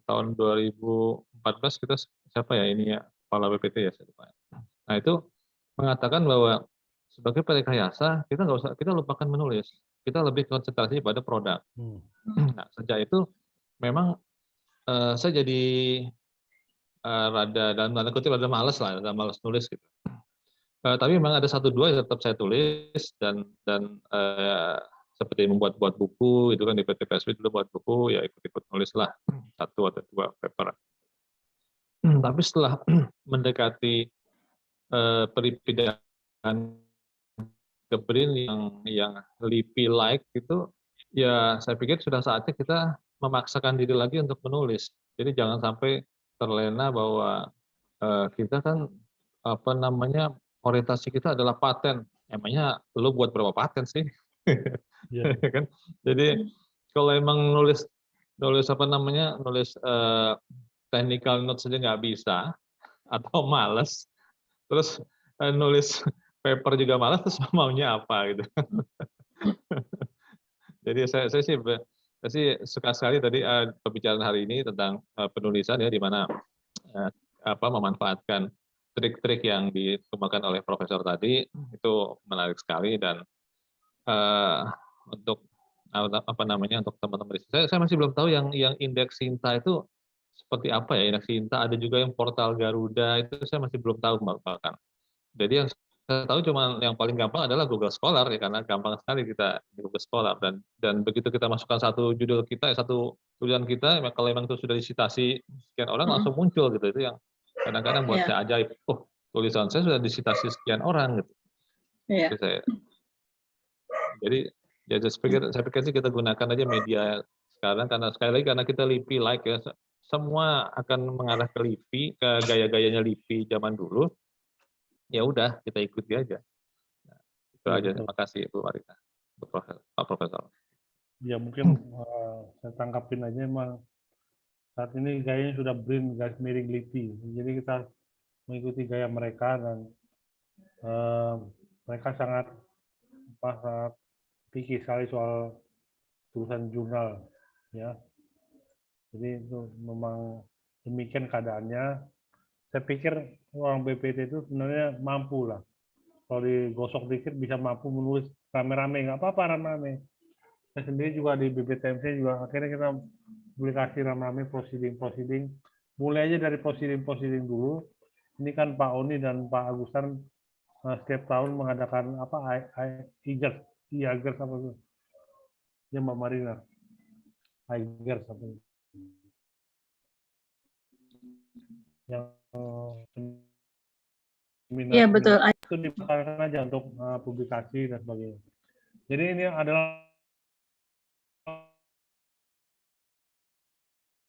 tahun 2014 kita siapa ya ini ya Kepala BPT ya saya lupa. Nah itu mengatakan bahwa sebagai perekayasa kita lupakan menulis, kita lebih konsentrasi pada produk. Nah sejak itu memang saya jadi rada dalam tanda kutip rada malas nulis gitu. Tapi memang ada 1-2 yang tetap saya tulis dan seperti membuat buku itu kan di PT PSB dulu buat buku ya ikut-ikut nulis lah 1 atau 2 paper. Tapi setelah mendekati peripindahan ke BRIN yang LIPI like itu ya saya pikir sudah saatnya kita memaksakan diri lagi untuk menulis. Jadi jangan sampai terlena bahwa kita kan apa namanya orientasi kita adalah paten. Emangnya lo buat berapa paten sih? Iya. Kan? Jadi kalau emang nulis apa namanya nulis technical notes saja nggak bisa atau males, terus nulis paper juga malas, terus maunya apa gitu. Jadi saya sih suka sekali tadi pembicaraan hari ini tentang penulisan ya, di mana memanfaatkan trik-trik yang dikembangkan oleh profesor tadi itu menarik sekali. Dan untuk apa namanya untuk teman-teman saya masih belum tahu yang indeks Sinta itu seperti apa ya. Indeks Sinta ada juga yang portal Garuda itu saya masih belum tahu bahkan. Jadi yang saya tahu cuma yang paling gampang adalah Google Scholar ya, karena gampang sekali kita di Google Scholar, dan begitu kita masukkan satu judul kita, satu tulisan kita, kalau memang itu sudah disitasi sekian orang langsung muncul gitu. Itu yang kadang-kadang buat saya ajaib. Oh, tulisan saya sudah disitasi sekian orang gitu. Jadi ya saya pikir sih kita gunakan aja media sekarang, karena sekali lagi karena kita LIPI like ya, semua akan mengarah ke LIPI, ke gaya-gayanya LIPI zaman dulu. Ya udah kita ikuti aja. Nah, itu aja. Terima kasih Bu Marina, Pak Profesor. Ya mungkin saya tangkapin aja, emang saat ini gayanya sudah BRIN garis miring LIPI. Jadi kita mengikuti gaya mereka, dan mereka sangat pikir sekali soal tulisan jurnal ya. Jadi itu memang demikian keadaannya. Saya pikir orang BPT itu sebenarnya mampu lah. Kalau digosok dikit bisa mampu menulis rame-rame, nggak apa-apa rame-rame. Saya sendiri juga di BPTMC juga akhirnya kita publikasi rame-rame proceeding. Mulai aja dari proceeding dulu. Ini kan Pak Oni dan Pak Agustan setiap tahun mengadakan apa IAGERS apa itu? Ya Mbak Marina. IAGERS apa itu? Yang Iya betul. Itu dipakai aja untuk publikasi dan sebagainya. Jadi ini adalah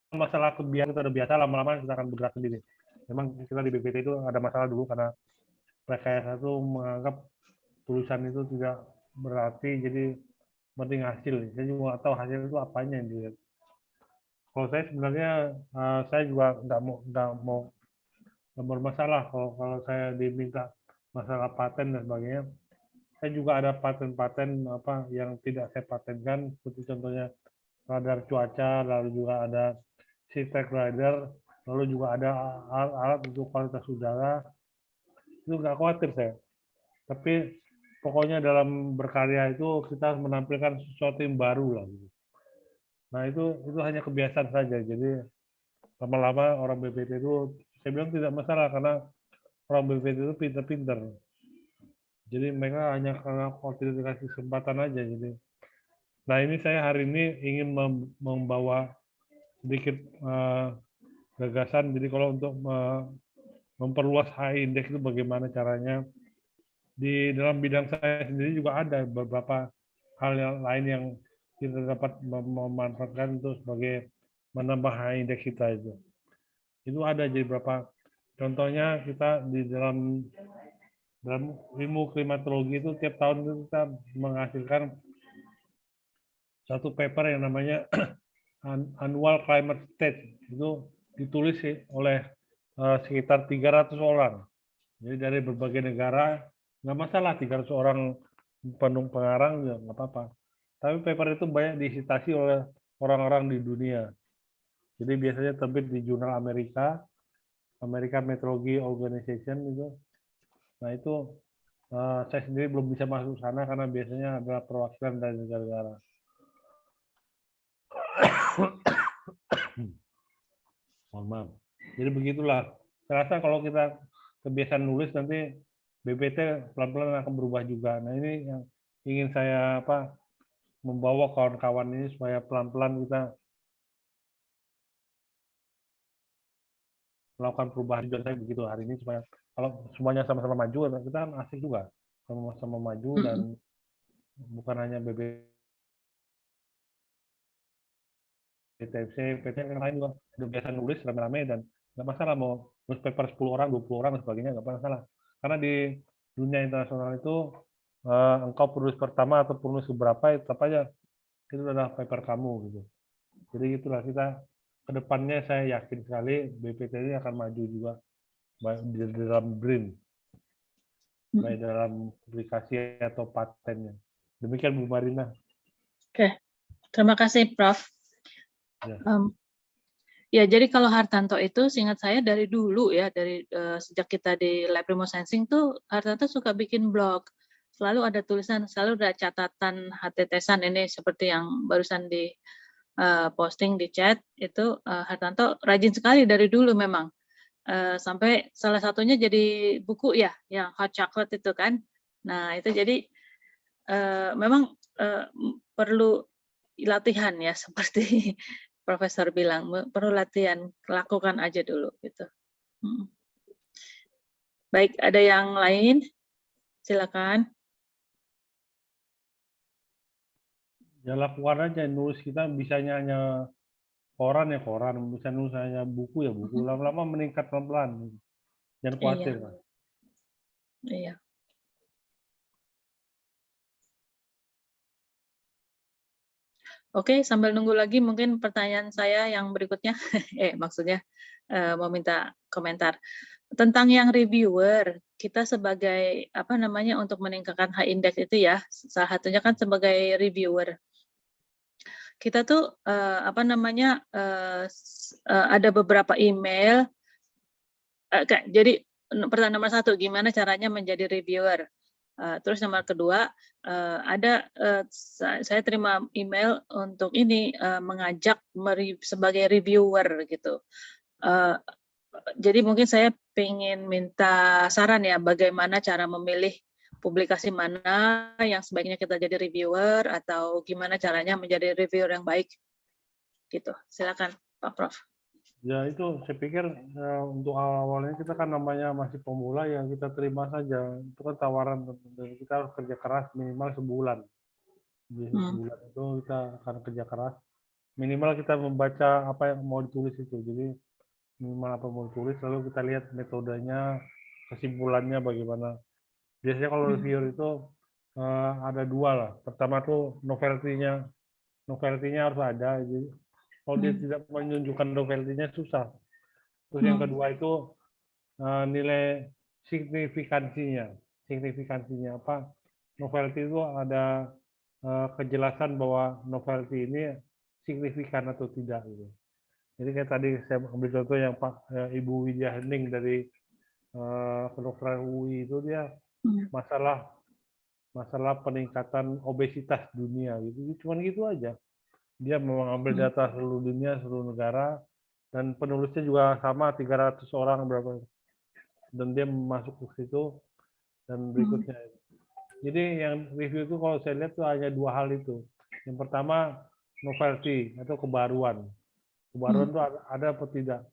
masalah kebiasaan, kita udah biasa, lama-lama kita akan bergerak sendiri. Memang kita di BPT itu ada masalah dulu karena rekayasa itu menganggap tulisan itu tidak berarti, jadi penting hasil. Saya juga nggak tahu hasil itu apanya yang dilihat. Kalau saya sebenarnya saya juga nggak mau bermasalah kalau saya diminta masalah paten dan sebagainya. Saya juga ada paten-paten apa yang tidak saya patenkan, seperti contohnya radar cuaca, lalu juga ada SeaTrack Radar, lalu juga ada alat untuk kualitas udara. Itu nggak khawatir saya. Tapi pokoknya dalam berkarya itu kita menampilkan sesuatu yang baru lah. Nah itu hanya kebiasaan saja. Jadi lama-lama orang BPT itu, saya bilang tidak masalah karena orang BPT itu pintar-pintar. Jadi mereka hanya karena tidak dikasih kesempatan aja. Jadi, nah ini saya hari ini ingin membawa sedikit gagasan. Jadi kalau untuk memperluas high index itu bagaimana caranya? Di dalam bidang saya sendiri juga ada beberapa hal yang lain yang kita dapat memanfaatkan untuk sebagai menambah high index kita itu. Itu ada jadi beberapa. Contohnya kita di dalam ilmu klimatologi itu tiap tahun itu kita menghasilkan satu paper yang namanya Annual Climate State. Itu ditulis oleh sekitar 300 orang. Jadi dari berbagai negara, nggak masalah 300 orang pengarang ya nggak apa-apa. Tapi paper itu banyak disitasi oleh orang-orang di dunia. Jadi biasanya terbit di jurnal American Meteorology Organization itu. Nah itu saya sendiri belum bisa masuk sana karena biasanya adalah perwakilan dari negara-negara. Mohon maaf. Jadi begitulah. Saya rasa kalau kita kebiasaan nulis nanti BPT pelan-pelan akan berubah juga. Nah ini yang ingin saya membawa kawan-kawan ini supaya pelan-pelan kita melakukan perubahan. Tujuan saya begitu hari ini supaya kalau semuanya sama-sama maju, kita kan asik juga sama-sama maju dan bukan hanya BPT, PT yang lain juga udah biasa nulis rame-rame dan nggak masalah mau nulis paper 10 orang, 20 orang dan sebagainya nggak masalah. Karena di dunia internasional itu engkau penulis pertama atau penulis beberapa tetap aja itu adalah paper kamu gitu. Jadi itulah kita kedepannya saya yakin sekali BPT ini akan maju juga di dalam BRIN, baik dalam publikasi atau patennya. Demikian Bu Marina. Oke, terima kasih Prof. Ya. Ya, jadi kalau Hartanto itu seingat saya dari dulu ya, dari sejak kita di Lab Remote Sensing tuh Hartanto suka bikin blog. Selalu ada tulisan, selalu ada catatan HTTesan ini seperti yang barusan di posting di chat itu Hartanto rajin sekali dari dulu memang. Sampai salah satunya jadi buku ya, yang Hot Chocolate itu kan. Nah, itu jadi memang perlu latihan ya seperti Profesor bilang, perlu latihan, lakukan aja dulu gitu. Baik, ada yang lain? Silakan. Ya lakukan aja, nulis kita bisanya hanya koran ya koran, bisa nulis hanya buku ya buku. Lama-lama meningkat pelan-pelan. Jangan khawatir. Iya. Iya. Oke, sambil nunggu lagi mungkin pertanyaan saya yang berikutnya, maksudnya mau minta komentar tentang yang reviewer. Kita sebagai untuk meningkatkan high index itu ya, salah satunya kan sebagai reviewer. Kita tuh ada beberapa email. Jadi pertanyaan nomor 1, gimana caranya menjadi reviewer? Terus nomor kedua, saya terima email untuk ini mengajak sebagai reviewer gitu. Jadi mungkin saya ingin minta saran ya, bagaimana cara memilih publikasi mana yang sebaiknya kita jadi reviewer atau gimana caranya menjadi reviewer yang baik gitu. Silakan Pak Prof. Ya itu saya pikir untuk awal-awalnya kita kan namanya masih pemula yang kita terima saja. Itu kan tawaran dan kita harus kerja keras minimal sebulan. Di sebulan itu kita akan kerja keras. Minimal kita membaca apa yang mau ditulis itu. Jadi minimal apa mau ditulis lalu kita lihat metodenya, kesimpulannya bagaimana. Biasanya kalau reviewer itu ada dua lah. Pertama tuh novelty-nya harus ada. Jadi kalau dia tidak menunjukkan novelty-nya susah. Terus yang kedua itu nilai signifikansinya. Signifikansinya apa? Novelty itu ada kejelasan bahwa novelty ini signifikan atau tidak gitu. Jadi kayak tadi saya ambil contoh yang Ibu Widya Hening dari kedokteran UI itu dia masalah peningkatan obesitas dunia gitu. Cuman gitu aja. Dia mengambil data seluruh dunia, seluruh negara, dan penulisnya juga sama 300 orang berapa. Dan dia masuk ke situ dan berikutnya. Jadi yang review itu kalau saya lihat tuh hanya dua hal itu. Yang pertama novelty atau kebaruan. Kebaruan itu ada atau tidak.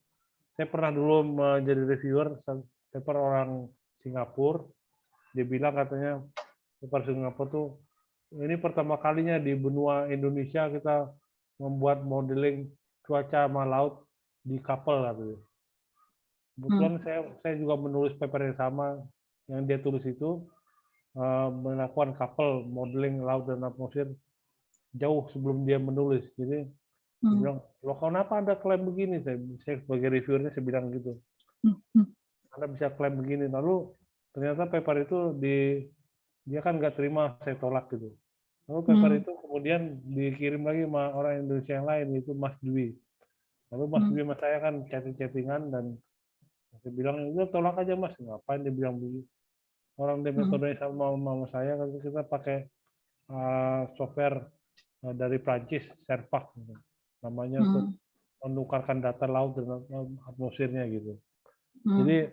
Saya pernah dulu menjadi reviewer paper orang Singapura. Dia bilang katanya paper Singapura tuh ini pertama kalinya di benua Indonesia kita membuat modeling cuaca sama laut di kapal katanya. Kebetulan saya juga menulis paper yang sama yang dia tulis itu melakukan kapal modeling laut dan atmosfer jauh sebelum dia menulis. Jadi dia bilang, loh kenapa Anda klaim begini? Saya sebagai reviewernya saya bilang gitu. Anda bisa klaim begini, lalu ternyata paper itu dia kan nggak terima, saya tolak gitu. Lalu paper itu kemudian dikirim lagi sama orang Indonesia yang lain, yaitu Mas Dwi. Lalu Mas Dwi sama saya kan chatting-chattingan, dan saya bilang, itu tolak aja Mas. Ngapain dia bilang begitu? Orang dia metodenya sama saya, kan kita pakai software dari Prancis, Servac, gitu. Namanya untuk menukarkan data laut dengan atmosfernya gitu. Jadi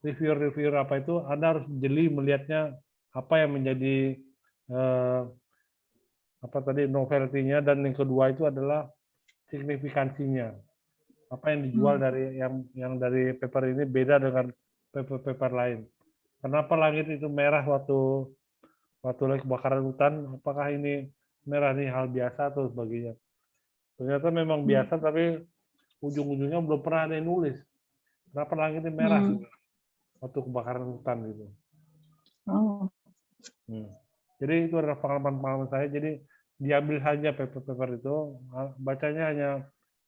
reviewer apa itu, Anda harus jeli melihatnya apa yang menjadi apa tadi novelty-nya, dan yang kedua itu adalah signifikansinya. Apa yang dijual dari yang dari paper ini beda dengan paper lain. Kenapa langit itu merah waktu lagi kebakaran hutan? Apakah ini merah ini hal biasa atau sebagainya? Ternyata memang biasa, tapi ujung-ujungnya belum pernah ada yang nulis. Kenapa langit ini merah gitu, waktu kebakaran hutan gitu. Oh. Jadi itu adalah pengalaman saya. Jadi diambil saja paper itu, bacanya hanya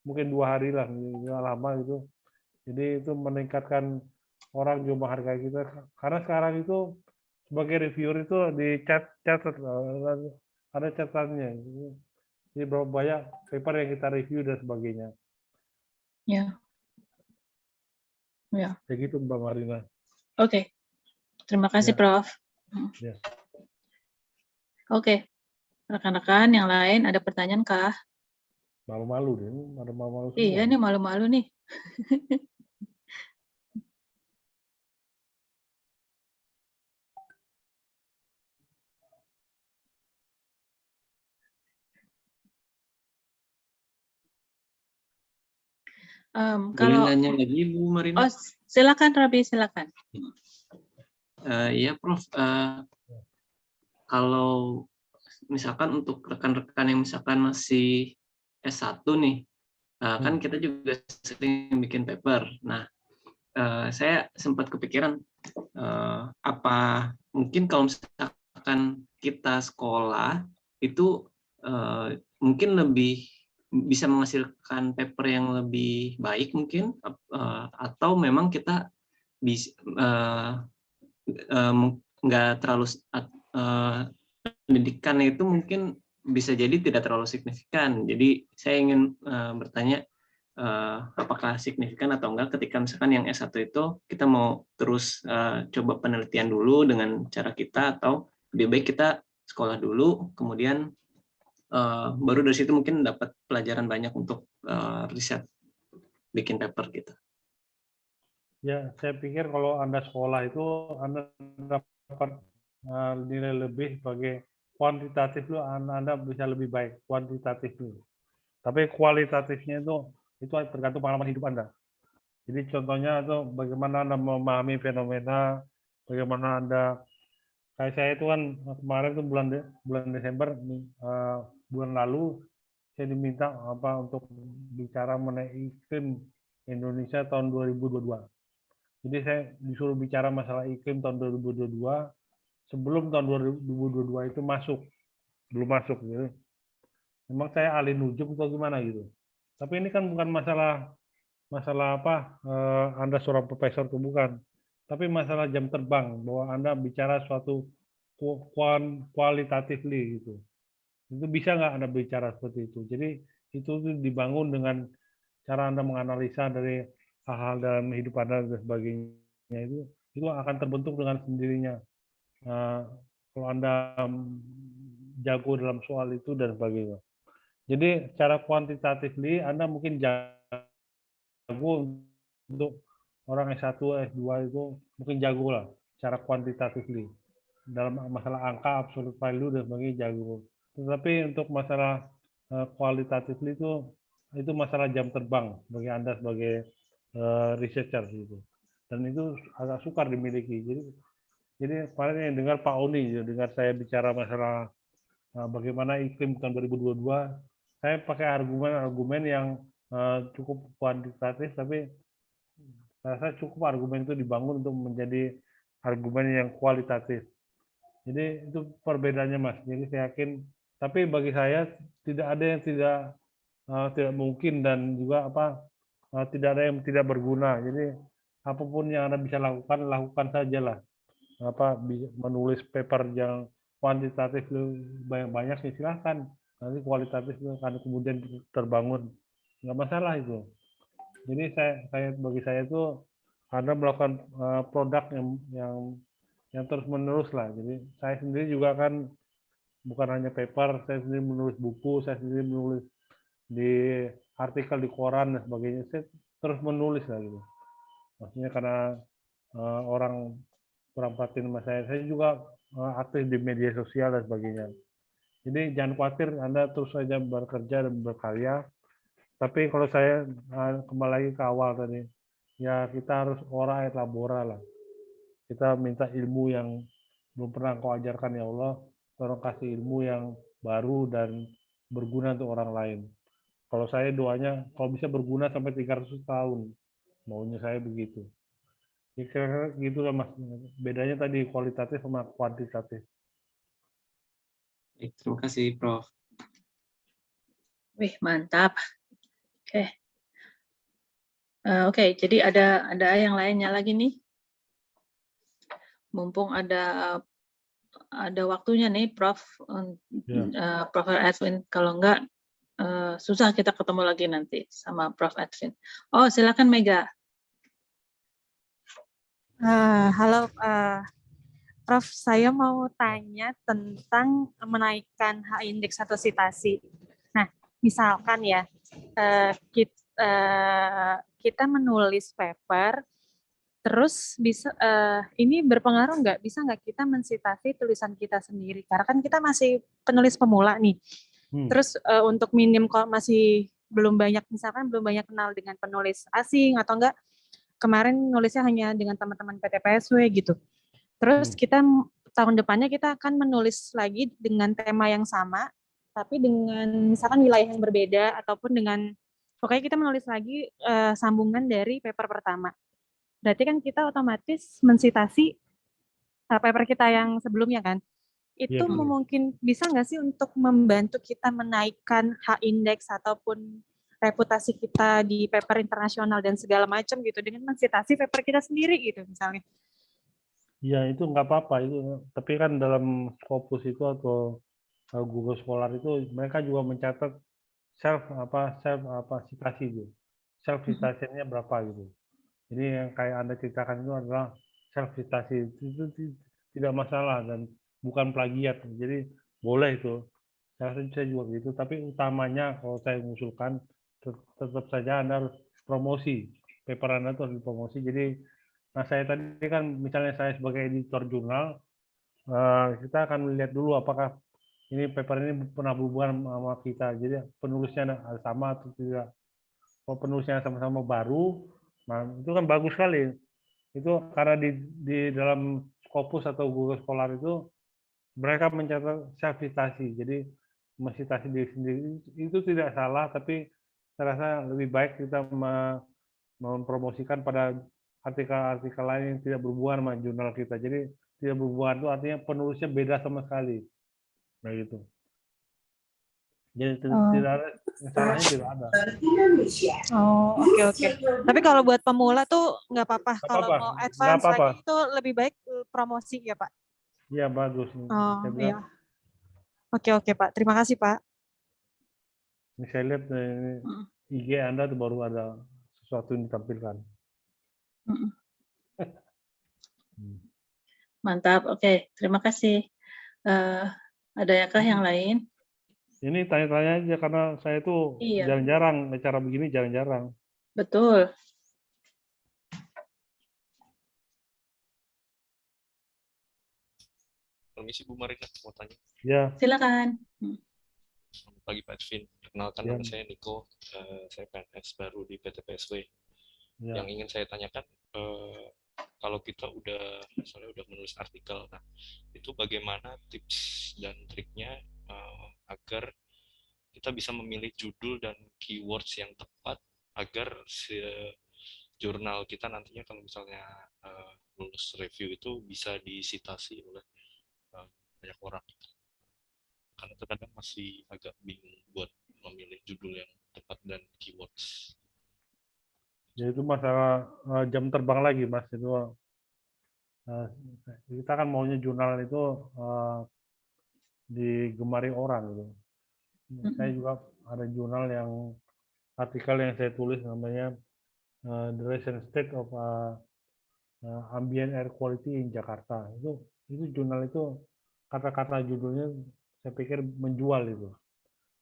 mungkin 2 hari lah, nggak lama gitu. Jadi itu meningkatkan orang juga menghargai kita. Karena sekarang itu sebagai reviewer itu dicatat, ada catatannya. Jadi berapa banyak paper yang kita review dan sebagainya. Ya. Ya. Kayak gitu Mbak Marina. Oke. Terima kasih Prof. Ya. Oke. Rekan-rekan yang lain ada pertanyaan kah? Malu-malu deh, ada malu-malu semua. Iya, ini malu-malu nih. Boleh Kalau nanya lagi Bu Marina? Oh, silakan Robi, silakan. Iya Prof, kalau misalkan untuk rekan-rekan yang misalkan masih S1 nih, kan kita juga sering bikin paper. Nah, saya sempat kepikiran, apa mungkin kalau misalkan kita sekolah itu mungkin lebih bisa menghasilkan paper yang lebih baik mungkin, atau memang kita bisa nggak terlalu pendidikannya itu mungkin bisa jadi tidak terlalu signifikan. Jadi saya ingin bertanya, apakah signifikan atau enggak ketika misalkan yang S1 itu kita mau terus coba penelitian dulu dengan cara kita, atau lebih baik kita sekolah dulu, kemudian baru dari situ mungkin dapat pelajaran banyak untuk riset bikin paper gitu. Ya, saya pikir kalau Anda sekolah itu Anda dapat nilai lebih sebagai kuantitatif, Anda bisa lebih baik kuantitatif. Tapi kualitatifnya itu tergantung pengalaman hidup Anda. Jadi contohnya itu bagaimana Anda memahami fenomena, bagaimana Anda, kayak saya itu kan kemarin itu bulan Desember, bulan lalu saya diminta untuk bicara mengenai iklim Indonesia tahun 2022. Jadi saya disuruh bicara masalah iklim tahun 2022 sebelum tahun 2022 itu belum masuk gitu. Memang saya ahli nujum atau gimana gitu. Tapi ini kan bukan masalah apa Anda seorang profesor itu bukan. Tapi masalah jam terbang, bahwa Anda bicara suatu kualitatifly gitu. Itu bisa nggak Anda bicara seperti itu. Jadi itu dibangun dengan cara Anda menganalisa dari hal-hal dalam hidup Anda dan sebagainya, itu akan terbentuk dengan sendirinya. Kalau Anda jago dalam soal itu dan sebagainya. Jadi secara kuantitatifly Anda mungkin jago untuk orang S1, S2 itu mungkin jago lah secara kuantitatifly. Dalam masalah angka, absolute value dan sebagainya jago. Tetapi untuk masalah kualitatifly itu masalah jam terbang bagi Anda sebagai researcher gitu. Dan itu agak sukar dimiliki. Jadi kemarin yang dengar Pak Oni, dengar saya bicara masalah bagaimana iklim tahun 2022, saya pakai argumen yang cukup kuantitatif, tapi saya rasa cukup argumen itu dibangun untuk menjadi argumen yang kualitatif. Jadi itu perbedaannya Mas. Jadi saya yakin, tapi bagi saya tidak ada yang tidak mungkin dan juga tidak ada yang tidak berguna. Jadi apapun yang Anda bisa lakukan, lakukan sajalah. Menulis paper yang kuantitatif banyak-banyak ya silahkan. Nanti kualitatif akan kemudian terbangun. Nggak masalah itu. Jadi bagi saya itu Anda melakukan produk yang terus menerus lah. Jadi saya sendiri juga kan bukan hanya paper, saya sendiri menulis buku, saya sendiri menulis di artikel di koran dan sebagainya. Saya terus menulis lah gitu. Maksudnya karena orang kurang perhatian sama saya juga aktif di media sosial dan sebagainya. Jadi jangan khawatir, Anda terus saja bekerja dan berkarya. Tapi kalau saya kembali lagi ke awal tadi, ya kita harus ora et labora lah. Kita minta ilmu yang belum pernah Kau ajarkan ya Allah, tolong kasih ilmu yang baru dan berguna untuk orang lain. Kalau saya doanya, kalau bisa berguna sampai 300 tahun, maunya saya begitu. Ya, kira-kira gitulah Mas. Bedanya tadi kualitatif sama kuantitatif. Baik, terima kasih Prof. Wih, mantap. Oke. Oke, jadi ada yang lainnya lagi nih. Mumpung ada waktunya nih, Prof. Prof. Edwin. Kalau enggak, susah kita ketemu lagi nanti sama Prof. Edwin. Oh, silakan Mega. Halo, Prof. Saya mau tanya tentang menaikkan H indeks atau citasi. Nah, misalkan ya, kita menulis paper, terus bisa ini berpengaruh nggak? Bisa nggak kita mensitasi tulisan kita sendiri? Karena kan kita masih penulis pemula nih. Terus untuk minim kalau masih belum banyak, misalkan belum banyak kenal dengan penulis asing atau enggak, kemarin nulisnya hanya dengan teman-teman PTPSW gitu. Terus kita tahun depannya kita akan menulis lagi dengan tema yang sama, tapi dengan misalkan wilayah yang berbeda ataupun dengan pokoknya kita menulis lagi sambungan dari paper pertama. Berarti kan kita otomatis mensitasi paper kita yang sebelumnya kan. Itu mungkin bisa nggak sih untuk membantu kita menaikkan H index ataupun reputasi kita di paper internasional dan segala macam gitu dengan mensitasi paper kita sendiri gitu misalnya. Ya itu nggak apa-apa itu, tapi kan dalam Scopus itu atau Google Scholar itu mereka juga mencatat self citasi itu, self citasinya berapa gitu. Jadi yang kayak Anda ceritakan itu adalah self citasi itu tidak masalah dan bukan plagiat, jadi boleh itu. Saya juga gitu, tapi utamanya kalau saya mengusulkan tetap saja Anda harus promosi, paper Anda itu harus dipromosi. Jadi, saya tadi kan misalnya saya sebagai editor jurnal, kita akan melihat dulu apakah ini paper ini pernah berhubungan sama kita. Jadi penulisnya sama atau tidak. Kalau penulisnya sama-sama baru, nah itu kan bagus sekali. Itu karena di dalam Scopus atau Google Scholar itu mereka mencatat self citasi. Jadi mensitasi diri sendiri itu tidak salah, tapi saya rasa lebih baik kita mempromosikan pada artikel-artikel lain yang tidak berhubungan sama jurnal kita. Jadi tidak berhubungan itu artinya penulisnya beda sama sekali. Nah gitu. Jadi tidak ada, salahnya tidak ada. Oh, oke. Tapi kalau buat pemula tuh nggak apa-apa. Kalau mau advance lagi itu lebih baik promosi ya Pak? Iya bagus. Oh iya. Oke Pak. Terima kasih Pak. Ini saya lihat IG Anda tuh baru ada sesuatu yang ditampilkan. Mantap. Oke, terima kasih. Adakah yang lain? Ini tanya-tanya aja karena saya tuh jarang-jarang acara begini, jarang-jarang. Betul. Permisi Bu Marina, mau tanya. Ya. Silakan. Selamat pagi Pak Edwin. Perkenalkan nama saya Niko, saya PNS baru di PTPSW. Yang ingin saya tanyakan, kalau kita misalnya udah menulis artikel, nah itu bagaimana tips dan triknya agar kita bisa memilih judul dan keywords yang tepat agar jurnal kita nantinya kalau misalnya lulus review itu bisa disitasi oleh banyak orang. Karena terkadang masih agak bingung buat memilih judul yang tepat dan keywords. Yaitu masalah jam terbang lagi, Mas. Itu kita kan maunya jurnal itu digemari orang gitu. Saya juga ada jurnal yang artikel yang saya tulis namanya The Recent State of Ambient Air Quality in Jakarta. Itu jurnal itu kata-kata judulnya saya pikir menjual itu.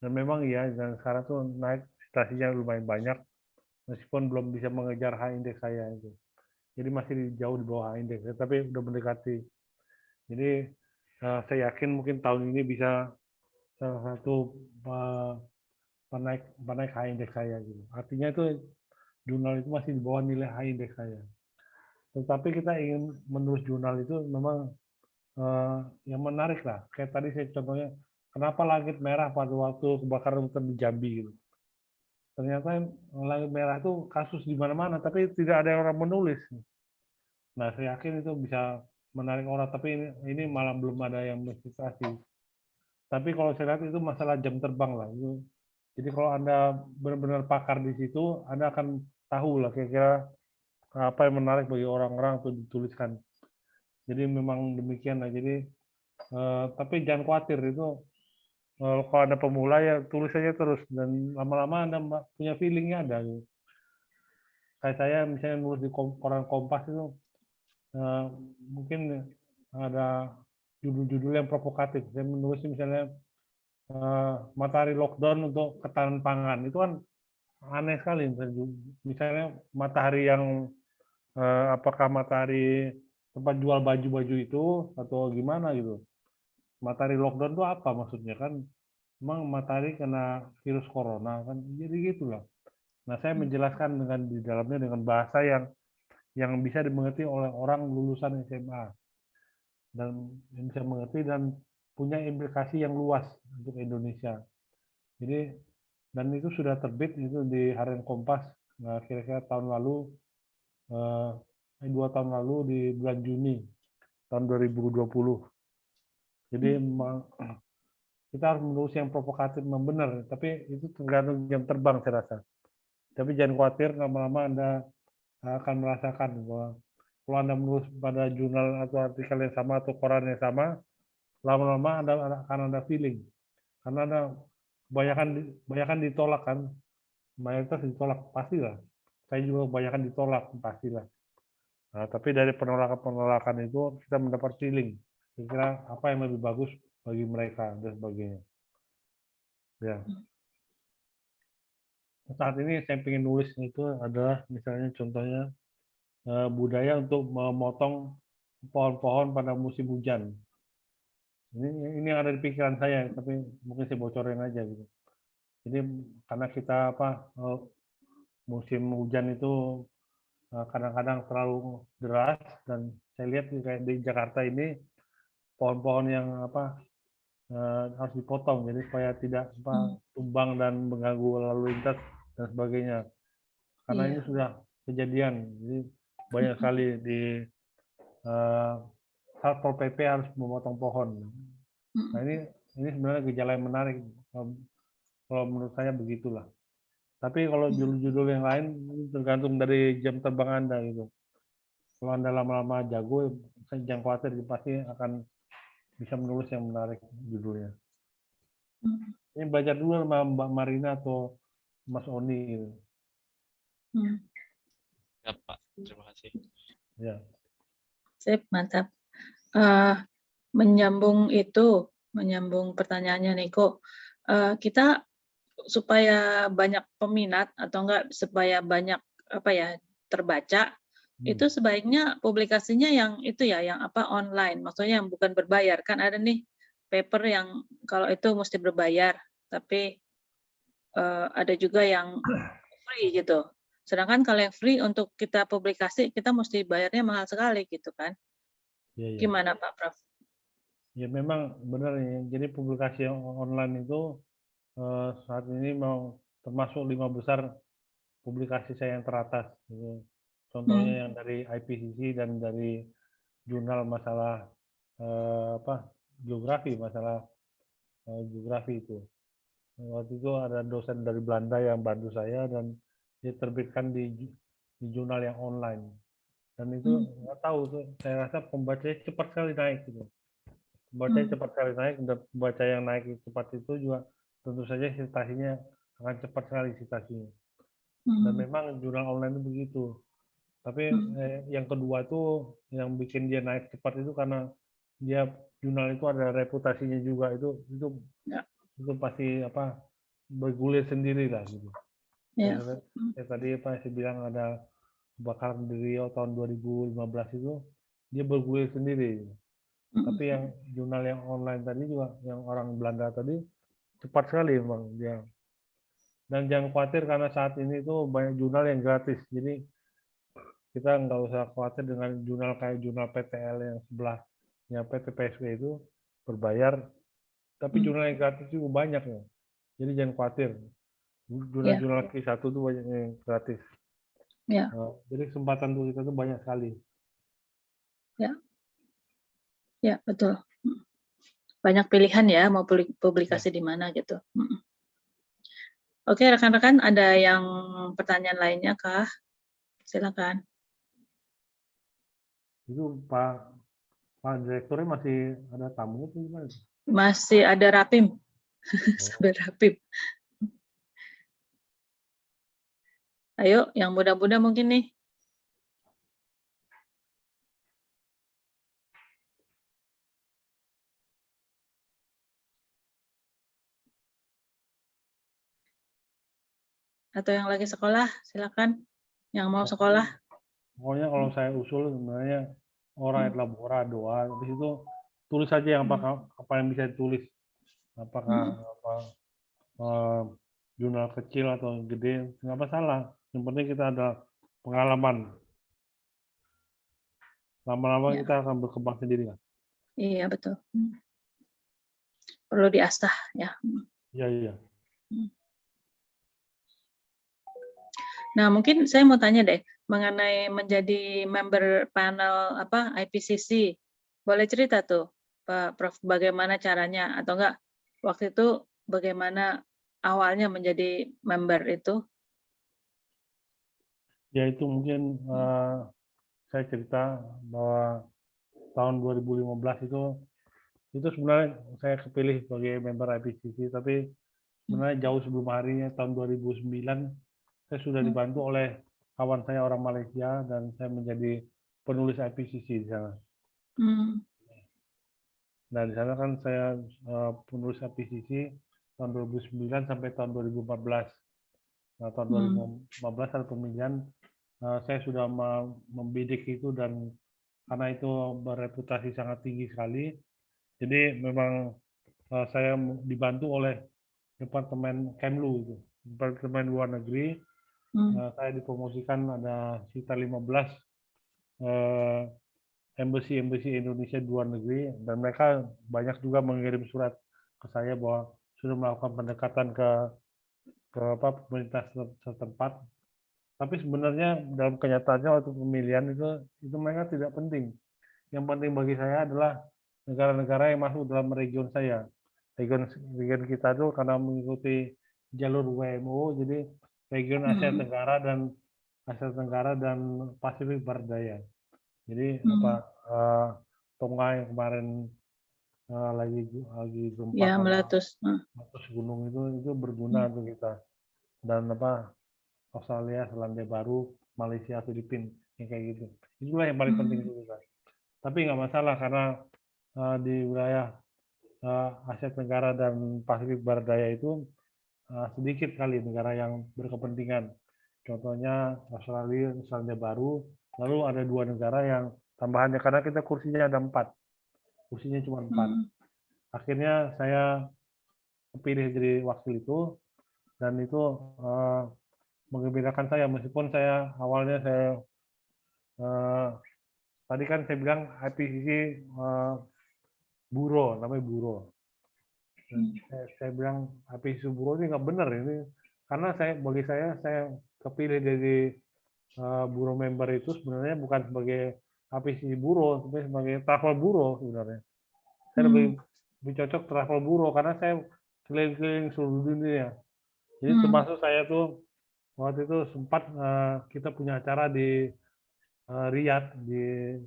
Dan memang ya, dan sekarang tuh naik citasinya lumayan banyak, meskipun belum bisa mengejar H index saya itu. Jadi masih jauh di bawah H index, tapi udah mendekati. Jadi saya yakin mungkin tahun ini bisa salah satu penaik H index saya gitu. Artinya itu jurnal itu masih di bawah nilai H index saya. Tetapi kita ingin menulis jurnal itu memang yang menarik lah. Kayak tadi saya contohnya, kenapa langit merah pada waktu kebakaran hutan di Jambi gitu. Ternyata langit merah itu kasus di mana-mana, tapi tidak ada orang menulis. Nah, saya yakin itu bisa menarik orang, tapi ini malah belum ada yang mensitasi. Tapi kalau saya lihat itu masalah jam terbang lah. Jadi kalau Anda benar-benar pakar di situ, Anda akan tahu lah kira-kira apa yang menarik bagi orang-orang untuk dituliskan. Jadi memang demikian lah. Jadi tapi jangan khawatir itu. Kalau Anda pemula ya tulis saja terus, dan lama-lama Anda punya feelingnya ada. Gitu. Kayak saya misalnya nulis di koran Kompas itu mungkin ada judul-judul yang provokatif. Saya menulis misalnya matahari lockdown untuk ketahanan pangan. Itu kan aneh sekali. Misalnya matahari yang apakah matahari tempat jual baju-baju itu atau gimana gitu. Matahari lockdown itu apa maksudnya kan? Memang matahari kena virus corona kan, jadi gitulah. Nah, saya menjelaskan dengan di dalamnya dengan bahasa yang bisa dimengerti oleh orang lulusan SMA dan yang bisa mengerti dan punya implikasi yang luas untuk Indonesia. Jadi dan itu sudah terbit itu di Harian Kompas kira-kira tahun lalu 2 tahun lalu di bulan Juni tahun 2020. Jadi kita harus menulis yang provokatif memang benar, tapi itu tergantung jam terbang saya rasa. Tapi jangan khawatir, lama-lama Anda akan merasakan bahwa kalau Anda menulis pada jurnal atau artikel yang sama atau koran yang sama, lama-lama Anda akan ada feeling. Karena Anda kebanyakan ditolak kan, mayoritas ditolak pastilah. Saya juga kebanyakan ditolak pastilah. Nah, tapi dari penolakan-penolakan itu kita mendapat feeling. Kira-kira apa yang lebih bagus bagi mereka dan sebagainya. Ya. Saat ini saya ingin nulis itu adalah misalnya contohnya budaya untuk memotong pohon-pohon pada musim hujan. Ini yang ada di pikiran saya, tapi mungkin saya bocorin aja gitu. Jadi karena kita musim hujan itu kadang-kadang terlalu deras dan saya lihat kayak di Jakarta ini pohon-pohon yang harus dipotong jadi supaya tidak tumbang dan mengganggu lalu lintas dan sebagainya. Karena ini sudah kejadian, jadi banyak sekali di Satpol PP harus memotong pohon. Nah ini sebenarnya gejala yang menarik. Kalau menurut saya begitulah. Tapi kalau judul-judul yang lain tergantung dari jam terbang Anda gitu. Kalau Anda lama-lama jago, jangan khawatir, pasti akan bisa menulis yang menarik judulnya. Ini belajar dulu sama Mbak Marina atau Mas Oni. Gitu. Ya Pak, terima kasih. Ya. Sip, mantap. Menyambung pertanyaannya Niko, kita supaya banyak peminat atau enggak supaya banyak terbaca, itu sebaiknya publikasinya yang itu ya, yang online, maksudnya yang bukan berbayar. Kan ada nih paper yang kalau itu mesti berbayar, tapi ada juga yang free gitu. Sedangkan kalau yang free untuk kita publikasi, kita mesti bayarnya mahal sekali gitu kan. Ya. Gimana Pak Prof? Ya memang benar ya. Jadi publikasi yang online itu saat ini mau termasuk 5 besar publikasi saya yang teratas. Contohnya yang dari IPCC dan dari jurnal masalah geografi, masalah geografi itu. Waktu itu ada dosen dari Belanda yang bantu saya dan diterbitkan di di jurnal yang online. Dan itu nggak tahu tuh, saya rasa pembacanya cepat sekali naik gitu. Pembacanya cepat sekali naik, dan pembaca yang naik cepat itu juga tentu saja citasinya akan cepat sekali citasinya. Dan memang jurnal online itu begitu. Tapi yang kedua itu yang bikin dia naik cepat itu karena dia jurnal itu ada reputasinya juga, itu pasti apa bergulir sendiri lah gitu. Ya, tadi apa saya bilang ada kebakaran di Riau tahun 2015 itu dia bergulir sendiri. Tapi yang jurnal yang online tadi juga, yang orang Belanda tadi cepat sekali memang dia. Dan jangan khawatir karena saat ini itu banyak jurnal yang gratis. Jadi kita nggak usah khawatir dengan jurnal kayak jurnal PTL yang sebelahnya PTPSW itu berbayar. Tapi jurnal yang gratis juga banyak ya. Jadi jangan khawatir. Jurnal-jurnal Q1 itu banyak yang gratis. Jadi kesempatan untuk kita itu banyak sekali. Ya, betul. Banyak pilihan ya mau publikasi di mana gitu. Oke, rekan-rekan, ada yang pertanyaan lainnya kah? Silakan. Itu Pak Direkturnya masih ada tamu atau gimana? Masih ada Rapim. Sampai Rapim. Ayo, yang muda-muda mungkin nih. Atau yang lagi sekolah, silakan. Yang mau sekolah. Pokoknya kalau saya usul sebenarnya ora et labora doa, habis itu tulis saja yang apa yang bisa ditulis. Apakah jurnal kecil atau gede, nggak masalah. Yang penting kita ada pengalaman. Lama-lama kita akan berkembang sendiri kan. Iya, betul. Perlu diasah ya. Iya. Nah, mungkin saya mau tanya deh mengenai menjadi member panel IPCC. Boleh cerita tuh, Pak Prof, bagaimana caranya atau enggak waktu itu bagaimana awalnya menjadi member itu? Ya itu mungkin saya cerita bahwa tahun 2015 itu sebenarnya saya kepilih sebagai member IPCC, tapi sebenarnya jauh sebelum harinya tahun 2009 saya sudah dibantu oleh kawan saya orang Malaysia dan saya menjadi penulis IPCC di sana. Nah di sana kan saya penulis IPCC tahun 2009 sampai tahun 2014. Nah tahun 2015 ada pemilihan, saya sudah membidik itu dan karena itu bereputasi sangat tinggi sekali, jadi memang saya dibantu oleh Departemen Kemlu itu, Departemen Luar Negeri. Saya dipromosikan ada sekitar 15 embassy Indonesia di luar negeri, dan mereka banyak juga mengirim surat ke saya bahwa sudah melakukan pendekatan ke pemerintah setempat. Tapi sebenarnya dalam kenyataannya waktu pemilihan itu mereka tidak penting. Yang penting bagi saya adalah negara-negara yang masuk dalam region saya. Region kita itu karena mengikuti jalur WMO, jadi region Asia Tenggara dan Pasifik Barat Daya. Jadi Tonga yang kemarin lagi gempa meletus gunung itu berguna untuk kita, dan Australia, Selandia Baru, Malaysia, Filipina yang kayak gitu. Itulah yang paling penting untuk kita. Tapi nggak masalah karena di wilayah Asia Tenggara dan Pasifik Barat Daya itu sedikit sekali negara yang berkepentingan. Contohnya Australia, Selandia Baru, lalu ada 2 negara yang tambahannya karena kita kursinya ada 4. Kursinya cuma 4. Akhirnya saya kepilih jadi wakil itu, dan itu menggembirakan saya meskipun saya awalnya tadi kan saya bilang IPCC bureau, namanya bureau. Saya bilang IPCC bureau ini nggak benar ini, karena bagi saya kepilih dari bureau member itu sebenarnya bukan sebagai IPCC bureau, tapi sebagai travel bureau sebenarnya. Saya lebih cocok travel bureau karena saya keliling-keliling seluruh dunia. Jadi termasuk saya tuh waktu itu sempat kita punya acara di Riyadh di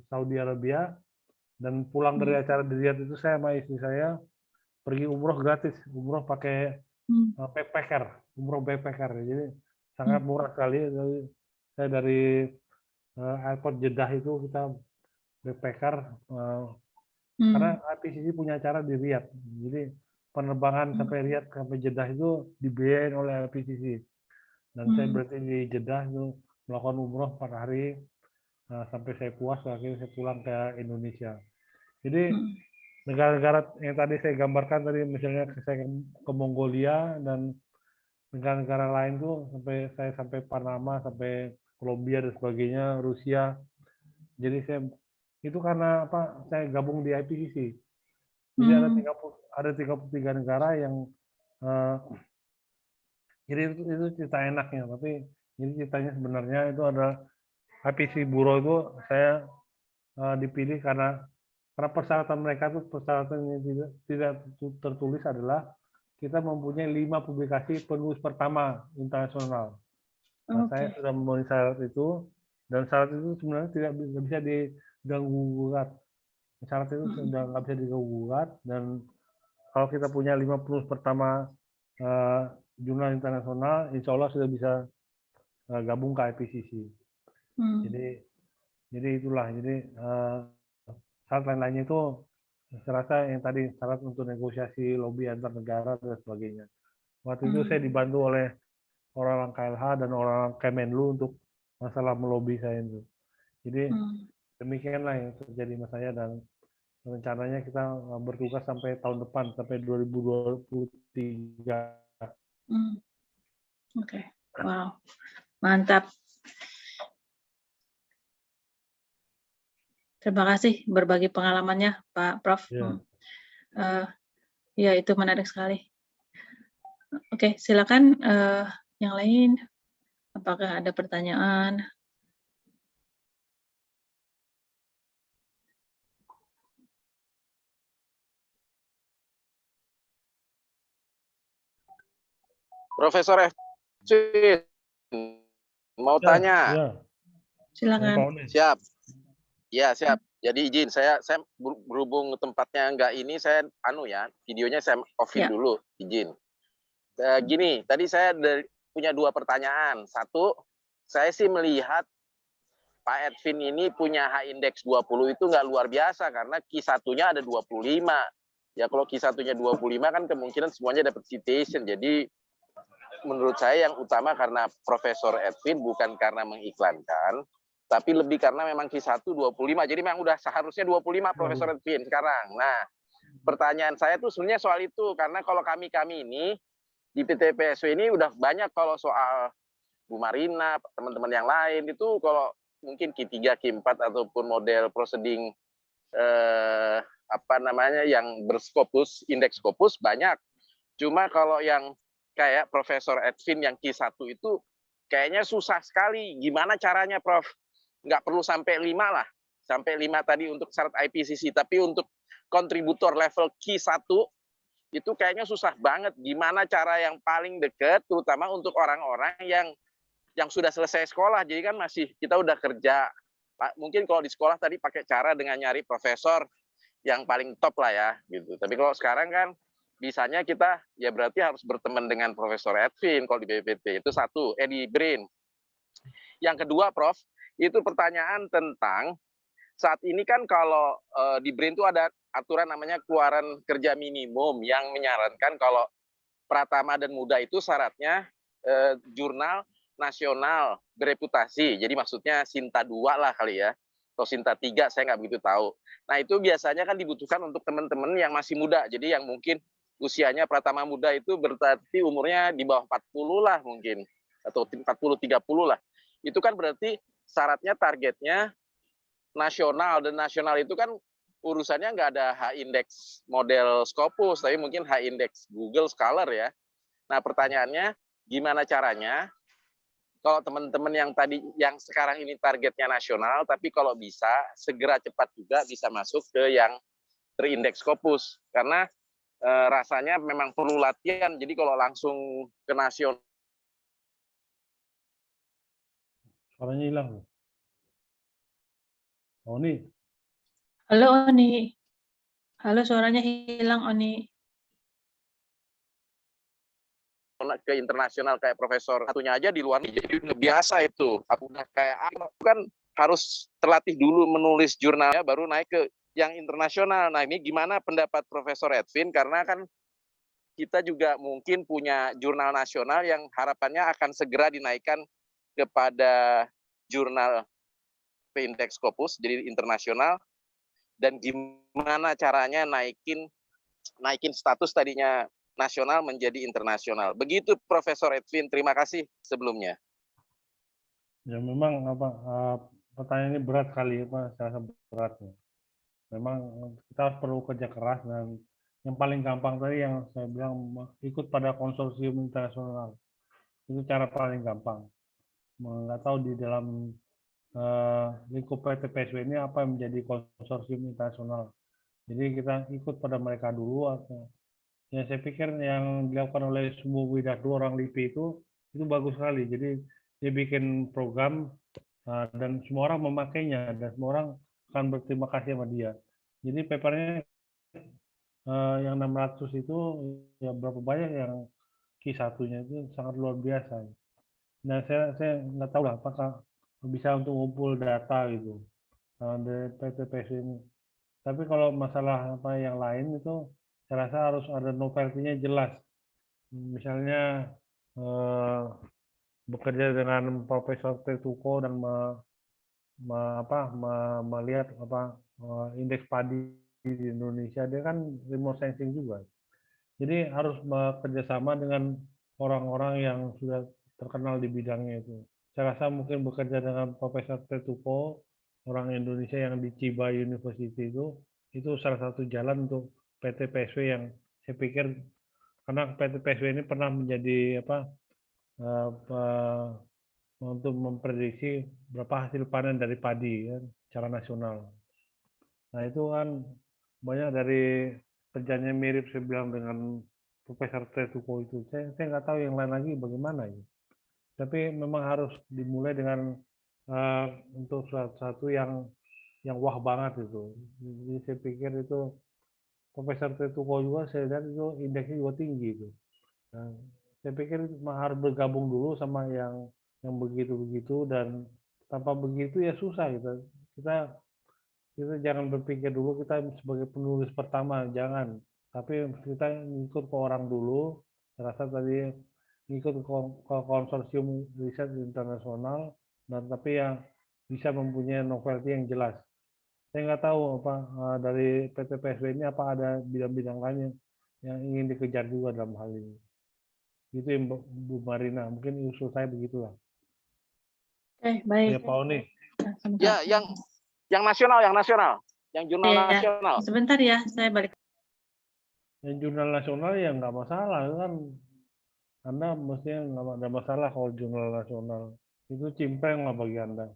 Saudi Arabia, dan pulang dari acara di Riyadh itu saya sama istri saya pergi umroh gratis, umroh pakai backpacker, umroh backpacker. Jadi sangat murah sekali. Jadi saya dari airport Jeddah itu kita backpacker, karena IPCC punya acara di Riyadh. Jadi penerbangan sampai Riyadh sampai Jeddah itu dibiayain oleh IPCC. Dan saya berarti di Jeddah itu melakukan umroh 4 hari sampai saya puas, akhirnya saya pulang ke Indonesia. Jadi negara-negara yang tadi saya gambarkan tadi, misalnya saya ke Mongolia dan negara-negara lain tuh sampai Panama, sampai Kolombia dan sebagainya, Rusia. Jadi saya itu karena apa? Saya gabung di IPCC. Jadi ada 33 negara yang jadi itu cerita enaknya, tapi jadi ceritanya sebenarnya itu adalah IPCC Bureau itu saya dipilih karena persyaratan mereka tuh persyaratan yang tidak tertulis adalah kita mempunyai 5 publikasi penulis pertama internasional. Nah, saya sudah memenuhi syarat itu, dan syarat itu sebenarnya tidak bisa diganggu gugat. Syarat itu sudah nggak bisa diganggu gugat, dan kalau kita punya 5 penulis pertama jurnal internasional, insya Allah sudah bisa gabung ke IPCC. Jadi itulah. Jadi syarat lain-lainnya itu saya rasa yang tadi syarat untuk negosiasi lobby antar negara dan sebagainya. Waktu itu saya dibantu oleh orang-orang KLH dan orang Kemenlu untuk masalah melobi saya itu. Jadi demikianlah yang terjadi sama saya, dan rencananya kita bertugas sampai tahun depan, sampai 2023. Oke, wow, mantap. Terima kasih berbagi pengalamannya, Pak Prof. Ya, itu menarik sekali. Oke, silakan yang lain. Apakah ada pertanyaan? Profesor Edwin, mau tanya. Silakan. Siap. Ya, siap. Jadi izin saya berhubung tempatnya enggak ini, saya videonya saya off dulu, izin. Gini, tadi saya punya 2 pertanyaan. Satu, saya sih melihat Pak Edwin ini punya H-index 20 itu nggak luar biasa, karena Q1-nya ada 25. Ya kalau Q1-nya 25 kan kemungkinan semuanya dapat citation. Jadi menurut saya yang utama karena Profesor Edwin bukan karena mengiklankan, tapi lebih karena memang Q1 25. Jadi memang udah seharusnya 25 Profesor Edwin sekarang. Nah, pertanyaan saya tuh sebenarnya soal itu, karena kalau kami ini di PTPSW ini udah banyak kalau soal Bu Marina, teman-teman yang lain itu kalau mungkin Q3, Q4 ataupun model proceeding yang berskopus, indeks skopus banyak. Cuma kalau yang kayak Profesor Edwin yang Q1 itu kayaknya susah sekali. Gimana caranya, Prof? Nggak perlu sampai 5 lah. Sampai 5 tadi untuk syarat IPCC. Tapi untuk kontributor level Q1 itu kayaknya susah banget. Gimana cara yang paling dekat, terutama untuk orang-orang yang sudah selesai sekolah. Jadi kan kita udah kerja. Mungkin kalau di sekolah tadi pakai cara dengan nyari profesor yang paling top lah ya. Gitu. Tapi kalau sekarang kan bisanya kita ya berarti harus berteman dengan Profesor Edwin kalau di BPPT. Itu satu, di BRAIN. Yang kedua, Prof, itu pertanyaan tentang saat ini kan kalau di BRAIN itu ada aturan namanya keluaran kerja minimum yang menyarankan kalau pratama dan muda itu syaratnya jurnal nasional bereputasi. Jadi maksudnya Sinta 2 lah kali ya. Atau Sinta 3, saya nggak begitu tahu. Nah itu biasanya kan dibutuhkan untuk teman-teman yang masih muda. Jadi yang mungkin usianya pratama muda itu berarti umurnya di bawah 40 lah mungkin. Atau 40-30 lah. Itu kan berarti syaratnya targetnya nasional. Dan nasional itu kan urusannya nggak ada H-index model Scopus, tapi mungkin H-index Google Scholar ya. Nah pertanyaannya, gimana caranya kalau teman-teman yang sekarang ini targetnya nasional, tapi kalau bisa segera cepat juga bisa masuk ke yang terindeks Scopus. Karena rasanya memang perlu latihan. Jadi kalau langsung ke nasional Suaranya hilang. Oni. Halo Oni. Halo, suaranya hilang Oni. Ke internasional kayak profesor satunya aja di luar jadi udah biasa itu. Aku udah kayak kan harus terlatih dulu menulis jurnalnya baru naik ke yang internasional. Nah, ini gimana pendapat Profesor Edwin karena kan kita juga mungkin punya jurnal nasional yang harapannya akan segera dinaikkan kepada jurnal Index Scopus jadi internasional dan gimana caranya naikin status tadinya nasional menjadi internasional. Begitu Profesor Edwin, terima kasih sebelumnya. Ya memang pertanyaan ini berat kali Pak, saya berat. Memang kita perlu kerja keras dan yang paling gampang tadi yang saya bilang ikut pada konsorsium internasional. Itu cara paling gampang. Nggak tahu di dalam lingkup PT PSW ini apa yang menjadi konsorsium internasional. Jadi kita ikut pada mereka dulu atau ya saya pikir yang dilakukan oleh Sumbu Widadu orang LIPI itu bagus sekali. Jadi dia bikin program dan semua orang memakainya dan semua orang akan berterima kasih sama dia. Jadi papernya yang 600 itu ya berapa banyak yang Q1-nya itu sangat luar biasa. Nah saya nggak tahu lah apakah bisa untuk ngumpul data gitu dari PT PSW ini. Tapi kalau masalah apa yang lain itu saya rasa harus ada novelty-nya jelas. Misalnya bekerja dengan Profesor Tetuko dan melihat indeks padi di Indonesia, dia kan remote sensing juga. Jadi harus bekerja sama dengan orang-orang yang sudah terkenal di bidangnya itu. Saya rasa mungkin bekerja dengan Profesor Tetuko, orang Indonesia yang di Chiba University itu salah satu jalan untuk PT PSW yang saya pikir karena PT PSW ini pernah menjadi untuk memprediksi berapa hasil panen dari padi kan, secara nasional. Nah itu kan banyak dari kerjanya mirip saya bilang dengan Profesor Tetuko itu. Saya nggak tahu yang lain lagi bagaimana ya. Tapi memang harus dimulai dengan untuk satu yang wah banget itu. Jadi saya pikir itu Profesor Tetuko juga saya lihat itu indeksnya juga tinggi itu. Nah, saya pikir harus bergabung dulu sama yang begitu-begitu dan tanpa begitu ya susah gitu. Kita jangan berpikir dulu kita sebagai penulis pertama, jangan. Tapi kita ikut ke orang dulu. Saya rasa tadi ikut ke konsorsium riset internasional dan tapi yang bisa mempunyai novelty yang jelas. Saya nggak tahu dari PT PSW ini apa ada bidang-bidang lain yang ingin dikejar juga dalam hal ini. Itu yang Bu Marina, mungkin usul saya begitulah. Baik. Ya Pak Oni. Ya, yang nasional, yang jurnal nasional. Sebentar ya, saya balik. Yang jurnal nasional ya nggak masalah kan. Anda mestinya nggak ada masalah kalau jurnal nasional. Itu cimpeng lah bagi Anda.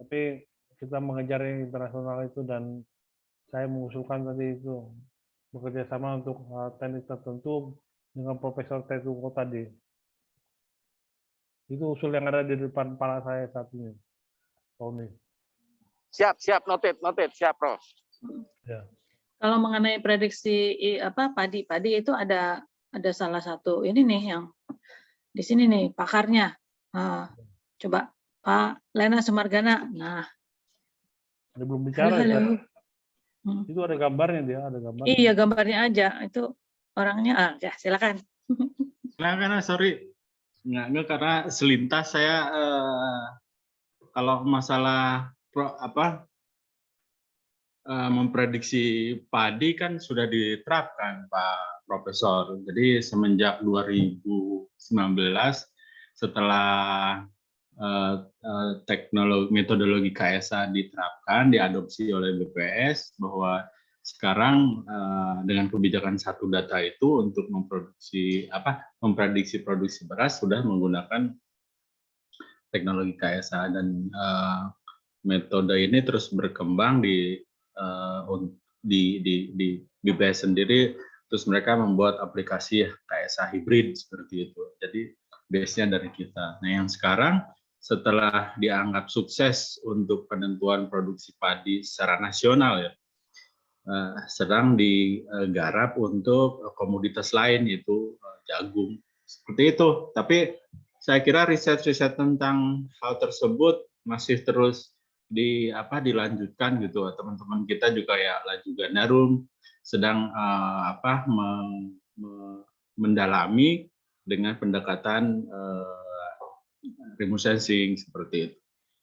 Tapi kita mengejar yang internasional itu dan saya mengusulkan tadi itu bekerja sama untuk teknik tertentu dengan Profesor Tetuko tadi. Itu usul yang ada di depan kepala saya saat ini. Tony. Siap, noted, siap, Prof. Ya. Kalau mengenai prediksi padi itu ada salah satu ini nih yang di sini nih pakarnya. Coba Pak Lena Sumargana. Nah, dia belum bicara. Halo. Itu ada gambarnya dia, ada gambarnya. Iya, gambarnya aja. Itu orangnya. Ya, silakan. Karena sorry, nggak karena selintas saya kalau masalah memprediksi padi kan sudah diterapkan Pak Profesor. Jadi semenjak 2019 setelah metodologi KSA diterapkan, diadopsi oleh BPS bahwa sekarang dengan kebijakan satu data itu untuk memprediksi produksi beras sudah menggunakan teknologi KSA dan metode ini terus berkembang di BPS sendiri, terus mereka membuat aplikasi KSA hibrid seperti itu. Jadi base-nya dari kita. Nah yang sekarang setelah dianggap sukses untuk penentuan produksi padi secara nasional ya, sedang digarap untuk komoditas lain yaitu jagung. Seperti itu. Tapi saya kira riset-riset tentang hal tersebut masih terus dilanjutkan gitu. Teman-teman kita juga ya Laju Gandarum sedang mendalami dengan pendekatan remote sensing seperti itu.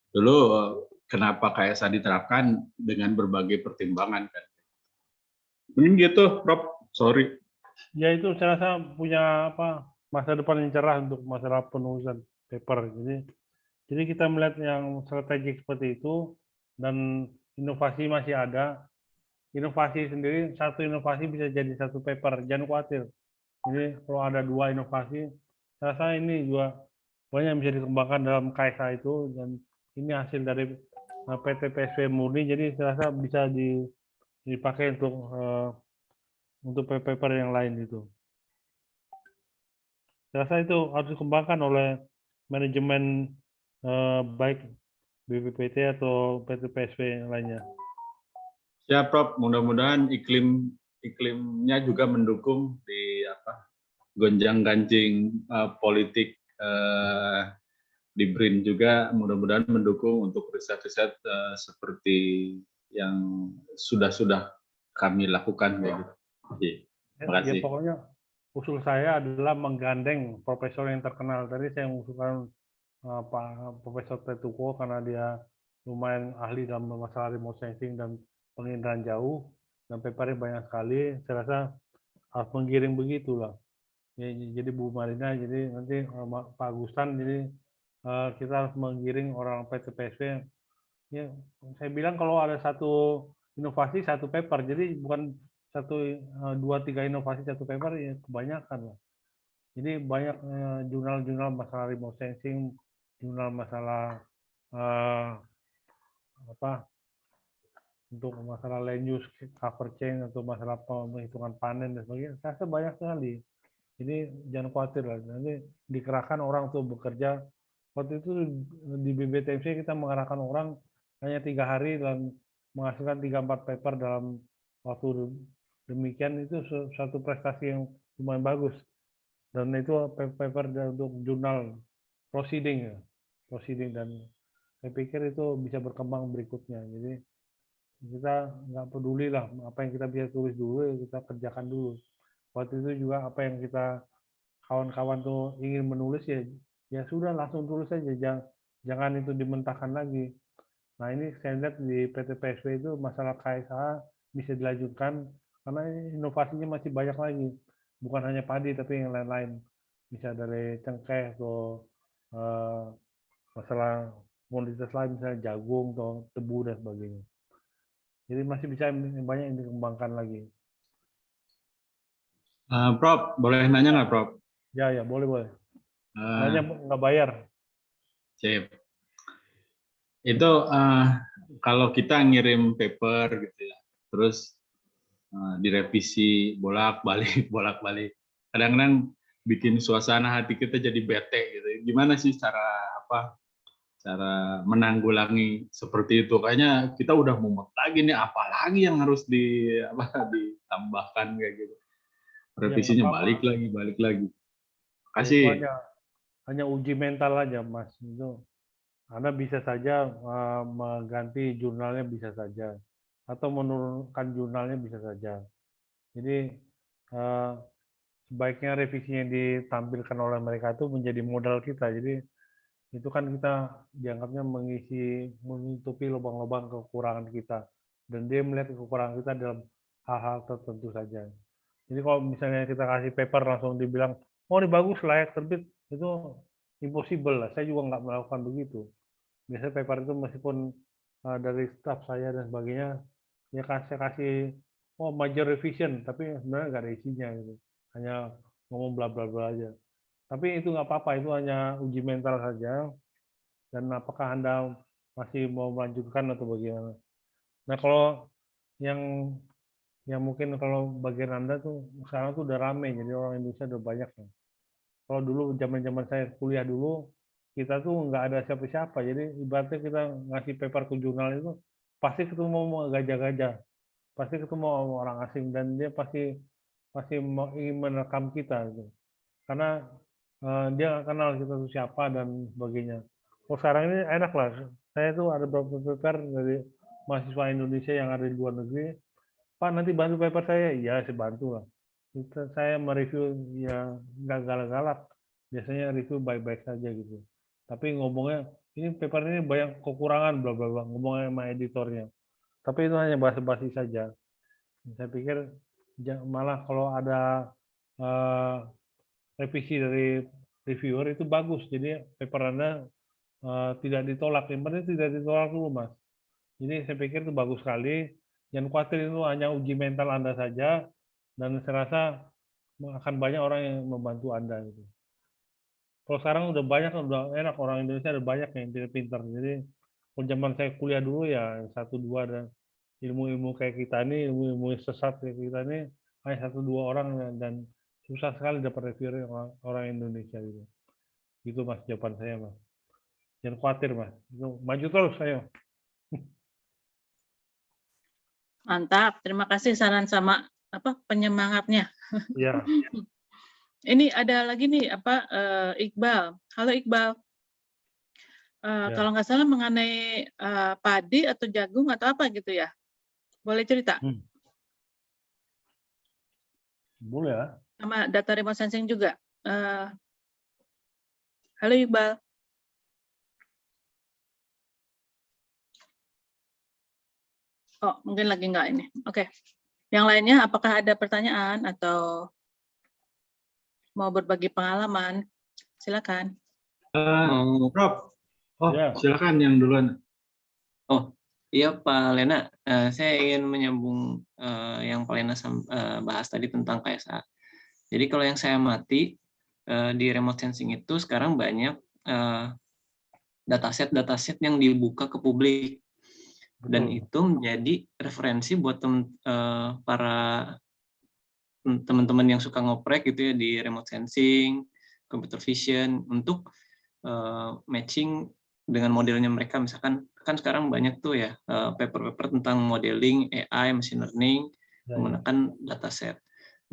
Dulu kenapa KSA diterapkan dengan berbagai pertimbangan kan. Mungkin gitu, Prof. Sorry. Ya itu saya rasa punya masa depan yang cerah untuk masalah penulisan paper. Jadi kita melihat yang strategik seperti itu dan inovasi masih ada. Inovasi sendiri, satu inovasi bisa jadi satu paper, jangan khawatir. Jadi kalau ada 2 inovasi, saya rasa ini juga banyak yang bisa dikembangkan dalam KSA itu, dan ini hasil dari PT PSW murni, jadi saya rasa bisa dipakai untuk paper yang lain itu. Saya rasa itu harus dikembangkan oleh manajemen baik BPPT atau PT PSW yang lainnya. Ya, Prof. Mudah-mudahan iklimnya juga mendukung di gonjang-ganjing politik di BRIN juga mudah-mudahan mendukung untuk riset-riset seperti yang sudah kami lakukan ya. Terima kasih. Ya, pokoknya usul saya adalah menggandeng profesor yang terkenal. Tadi saya mengusulkan Pak Profesor Tetuko karena dia lumayan ahli dalam masalah remote sensing dan penginderaan jauh dan papernya banyak sekali. Saya rasa harus menggiring begitulah. Ya, jadi Bu Marina, jadi nanti Pak Agustan, jadi kita harus menggiring orang PT PSW. Ya, saya bilang kalau ada satu inovasi satu paper, jadi bukan 1, 2, 3 inovasi satu paper, ya kebanyakan lah. Jadi banyak jurnal-jurnal masalah remote sensing, jurnal masalah untuk masalah land use cover chain atau masalah penghitungan panen dan sebagainya. Saya rasa banyak sekali. Jadi jangan khawatir lah, nanti dikerahkan orang untuk bekerja. Waktu itu di BBTMC kita mengerahkan orang hanya 3 hari dan menghasilkan 3-4 paper dalam waktu demikian. Itu suatu prestasi yang lumayan bagus. Dan itu paper untuk jurnal proceeding dan saya pikir itu bisa berkembang berikutnya. Jadi kita nggak peduli lah apa yang kita bisa tulis dulu, ya kita kerjakan dulu. Waktu itu juga apa yang kita kawan-kawan tuh ingin menulis ya sudah langsung tulis saja, jangan itu dimentahkan lagi. Nah ini saya lihat di PT PSW itu masalah KSA bisa dilanjutkan karena inovasinya masih banyak lagi, bukan hanya padi tapi yang lain-lain, bisa dari cengkeh atau masalah komoditas lain misalnya jagung atau tebu dan sebagainya. Jadi masih bisa banyak yang dikembangkan lagi. Prof, boleh nanya nggak, Prof? Ya, boleh. Nanya nggak bayar. Sip. Itu kalau kita ngirim paper gitu ya, terus direvisi bolak-balik. Kadang-kadang bikin suasana hati kita jadi bete gitu. Gimana sih cara menanggulangi seperti itu? Kayaknya kita udah mumet lagi nih, apalagi yang harus ditambahkan kayak gitu. Revisinya ya, balik lagi. Kasih. Hanya uji mental aja, Mas. Itu Anda bisa saja mengganti jurnalnya, bisa saja, atau menurunkan jurnalnya, bisa saja. Jadi sebaiknya revisinya ditampilkan oleh mereka itu menjadi modal kita. Jadi itu kan kita dianggapnya menutupi lubang-lubang kekurangan kita, dan dia melihat kekurangan kita dalam hal-hal tertentu saja. Jadi kalau misalnya kita kasih paper langsung dibilang, oh ini bagus, layak terbit, itu impossible lah. Saya juga nggak melakukan begitu. Biasanya paper itu meskipun dari staff saya dan sebagainya, ya saya kasih major revision, tapi sebenarnya nggak ada isinya gitu. Hanya ngomong bla bla bla aja. Tapi itu nggak apa-apa, itu hanya uji mental saja. Dan apakah Anda masih mau melanjutkan atau bagaimana? Nah kalau yang mungkin kalau bagian Anda tuh sekarang tuh udah rame, jadi orang Indonesia udah banyak. Kalau dulu zaman saya kuliah dulu, kita tuh nggak ada siapa-siapa. Jadi ibaratnya kita ngasih paper ke jurnal itu pasti ketemu sama gajah-gajah, pasti ketemu sama orang asing dan dia pasti ingin merekam kita gitu. Karena dia nggak kenal kita tuh siapa dan sebagainya. Oh sekarang ini enak lah. Saya tuh ada beberapa paper dari mahasiswa Indonesia yang ada di luar negeri. Pak nanti bantu paper saya, iya saya bantu lah. Saya mereview ya nggak galak-galak. Biasanya review baik-baik saja gitu. Tapi ngomongnya ini paper ini banyak kekurangan bla bla bla ngomongnya sama editornya. Tapi itu hanya basa-basi saja. Saya pikir malah kalau ada revisi dari reviewer itu bagus. Jadi paper Anda tidak ditolak. Yang penting tidak ditolak dulu, Mas. Jadi saya pikir itu bagus sekali. Jangan khawatir itu hanya uji mental Anda saja. Dan saya rasa akan banyak orang yang membantu Anda. Gitu. Kalau sekarang udah banyak, udah enak. Orang Indonesia ada banyak yang pintar. Jadi kalau zaman saya kuliah dulu ya 1-2 dan ilmu-ilmu kayak kita ini, ilmu-ilmu sesat kayak kita ini hanya 1-2 orang dan susah sekali dapat reviewer orang Indonesia gitu. Itu Mas jawaban saya Mas. Jangan khawatir Mas. Itu maju terus saya. Mantap, terima kasih saran sama penyemangatnya. Iya. Ini ada lagi nih Iqbal. Halo Iqbal. Kalau nggak salah mengenai padi atau jagung atau apa gitu ya. Boleh cerita? Boleh ya. Sama data remote sensing juga. Halo Iqbal. Oh, mungkin lagi nggak ini. Oke. Yang lainnya, apakah ada pertanyaan atau mau berbagi pengalaman? Silakan. Prof. Oh, ya. Silakan yang duluan. Oh, iya Pak Lena. Saya ingin menyambung yang Pak Lena bahas tadi tentang KSA. Jadi kalau yang saya amati di remote sensing itu sekarang banyak dataset yang dibuka ke publik. Dan itu menjadi referensi buat para teman-teman yang suka ngoprek gitu ya di remote sensing, computer vision untuk matching dengan modelnya mereka. Misalkan kan sekarang banyak tuh ya paper-paper tentang modeling AI, machine learning menggunakan dataset.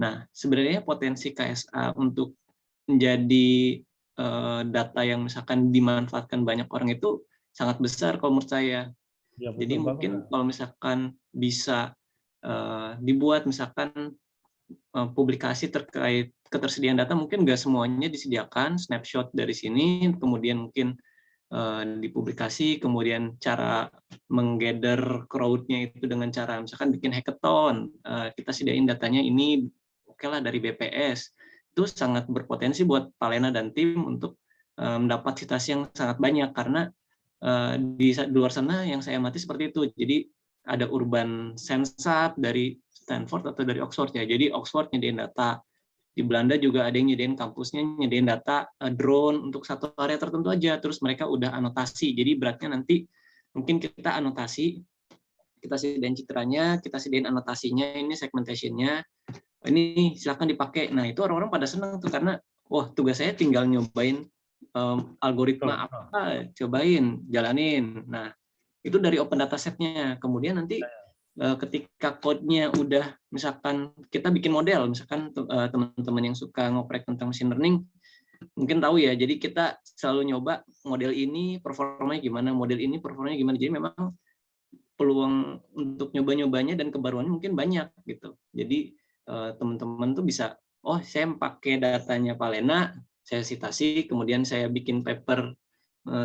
Nah, sebenarnya potensi KSA untuk menjadi data yang misalkan dimanfaatkan banyak orang itu sangat besar kalau menurut saya. Ya, jadi mungkin kalau misalkan bisa dibuat misalkan publikasi terkait ketersediaan data, mungkin nggak semuanya disediakan, snapshot dari sini, kemudian mungkin dipublikasi, kemudian cara menggather crowd-nya itu dengan cara misalkan bikin hackathon, kita sediain datanya ini, oke lah dari BPS, itu sangat berpotensi buat Pak Lena dan tim untuk mendapat citasi yang sangat banyak, karena di luar sana yang saya amati seperti itu. Jadi ada urban sensat dari Stanford atau dari Oxford ya. Jadi Oxford nyediain data. Di Belanda juga ada yang nyediain kampusnya, nyediain data drone untuk satu area tertentu aja. Terus mereka udah anotasi. Jadi beratnya nanti mungkin kita anotasi, kita sediain citranya, kita sediain anotasinya, ini segmentation-nya, ini silakan dipakai. Nah itu orang-orang pada senang tuh karena wah tugas saya tinggal nyobain algoritma apa, cobain, jalanin. Nah, itu dari open dataset-nya. Kemudian nanti ketika code-nya udah, misalkan kita bikin model, misalkan teman-teman yang suka ngoprek tentang machine learning, mungkin tahu ya, jadi kita selalu nyoba model ini performanya gimana, model ini performanya gimana. Jadi memang peluang untuk nyoba-nyobanya dan kebaruannya mungkin banyak gitu. Jadi teman-teman tuh bisa, oh saya pakai datanya Pak Lena, saya citasi, kemudian saya bikin paper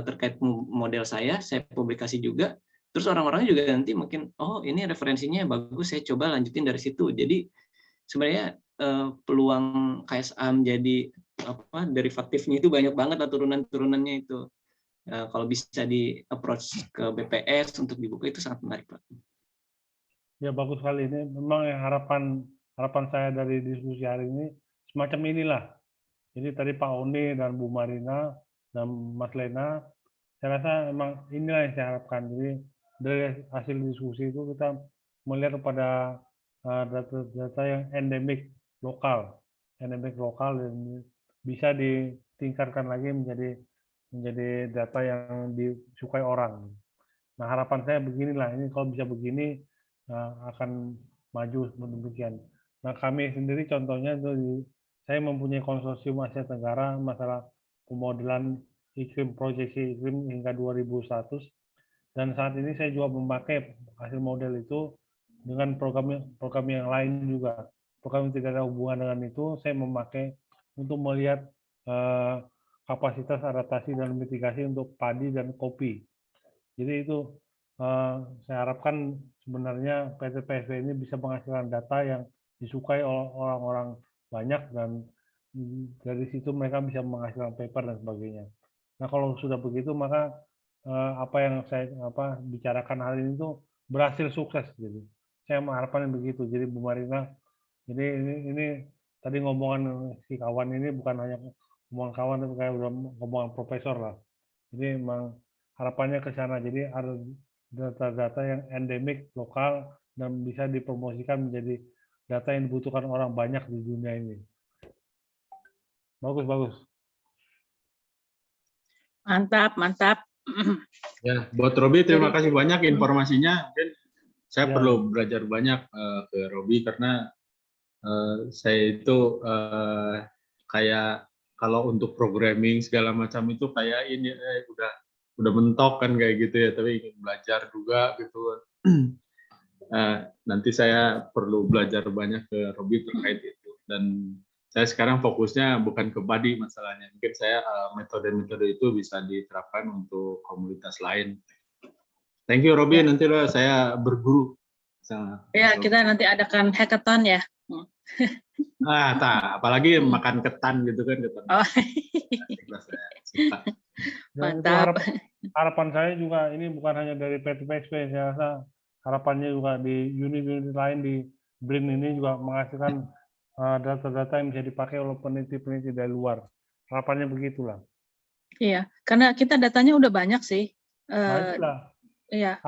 terkait model saya publikasi juga, terus orang-orang juga nanti mungkin, oh ini referensinya bagus, saya coba lanjutin dari situ. Jadi sebenarnya peluang KSA menjadi derivatifnya itu banyak banget lah, turunan-turunannya itu. Kalau bisa di approach ke BPS untuk dibuka itu sangat menarik Pak. Ya bagus sekali, ini memang yang harapan saya dari diskusi hari ini semacam inilah. Jadi tadi Pak Oni dan Bu Marina dan Mas Lena, saya rasa memang inilah yang saya harapkan. Jadi dari hasil diskusi itu kita melihat kepada data-data yang endemik lokal dan bisa ditingkatkan lagi menjadi menjadi data yang disukai orang. Nah, harapan saya beginilah, ini kalau bisa begini akan maju demikian. Nah, kami sendiri contohnya itu saya mempunyai konsorsium Asia Tenggara masalah pemodelan iklim, proyeksi iklim hingga 2100, dan saat ini saya juga memakai hasil model itu dengan program yang lain juga. Program yang tidak ada hubungan dengan itu, saya memakai untuk melihat kapasitas adaptasi dan mitigasi untuk padi dan kopi. Jadi itu saya harapkan sebenarnya PT PSW ini bisa menghasilkan data yang disukai oleh orang-orang banyak, dan dari situ mereka bisa menghasilkan paper dan sebagainya. Nah, kalau sudah begitu maka apa yang saya bicarakan hari ini itu berhasil sukses. Jadi saya mengharapkan begitu. Jadi Bu Marina, jadi ini tadi ngomongan si kawan ini bukan hanya ngomongan kawan, tapi kayak udah ngomongan profesor lah. Jadi memang harapannya ke sana. Jadi ada data-data yang endemik, lokal, dan bisa dipromosikan menjadi data yang dibutuhkan orang banyak di dunia ini. Bagus, bagus. Mantap, mantap. Ya, buat Robi terima kasih banyak informasinya. Mungkin saya perlu belajar banyak ke Robi karena saya itu kayak kalau untuk programming segala macam itu kayak ini udah mentok kan kayak gitu ya, tapi ingin belajar juga gitu. Nanti saya perlu belajar banyak ke Robi terkait itu, dan saya sekarang fokusnya bukan ke padi masalahnya. Mungkin saya metode-metode itu bisa diterapkan untuk komunitas lain. Thank you Robi, nanti saya berguru. Ya, kita nanti adakan hackathon ya. Apalagi makan ketan gitu kan. Ketan. Oh. Mantap. Harapan saya juga ini bukan hanya dari PT PSW, saya rasa harapannya juga di unit-unit lain di BRIN ini juga menghasilkan data-data yang bisa dipakai oleh peneliti-peneliti dari luar. Harapannya begitulah. Iya, karena kita datanya udah banyak sih. Iya.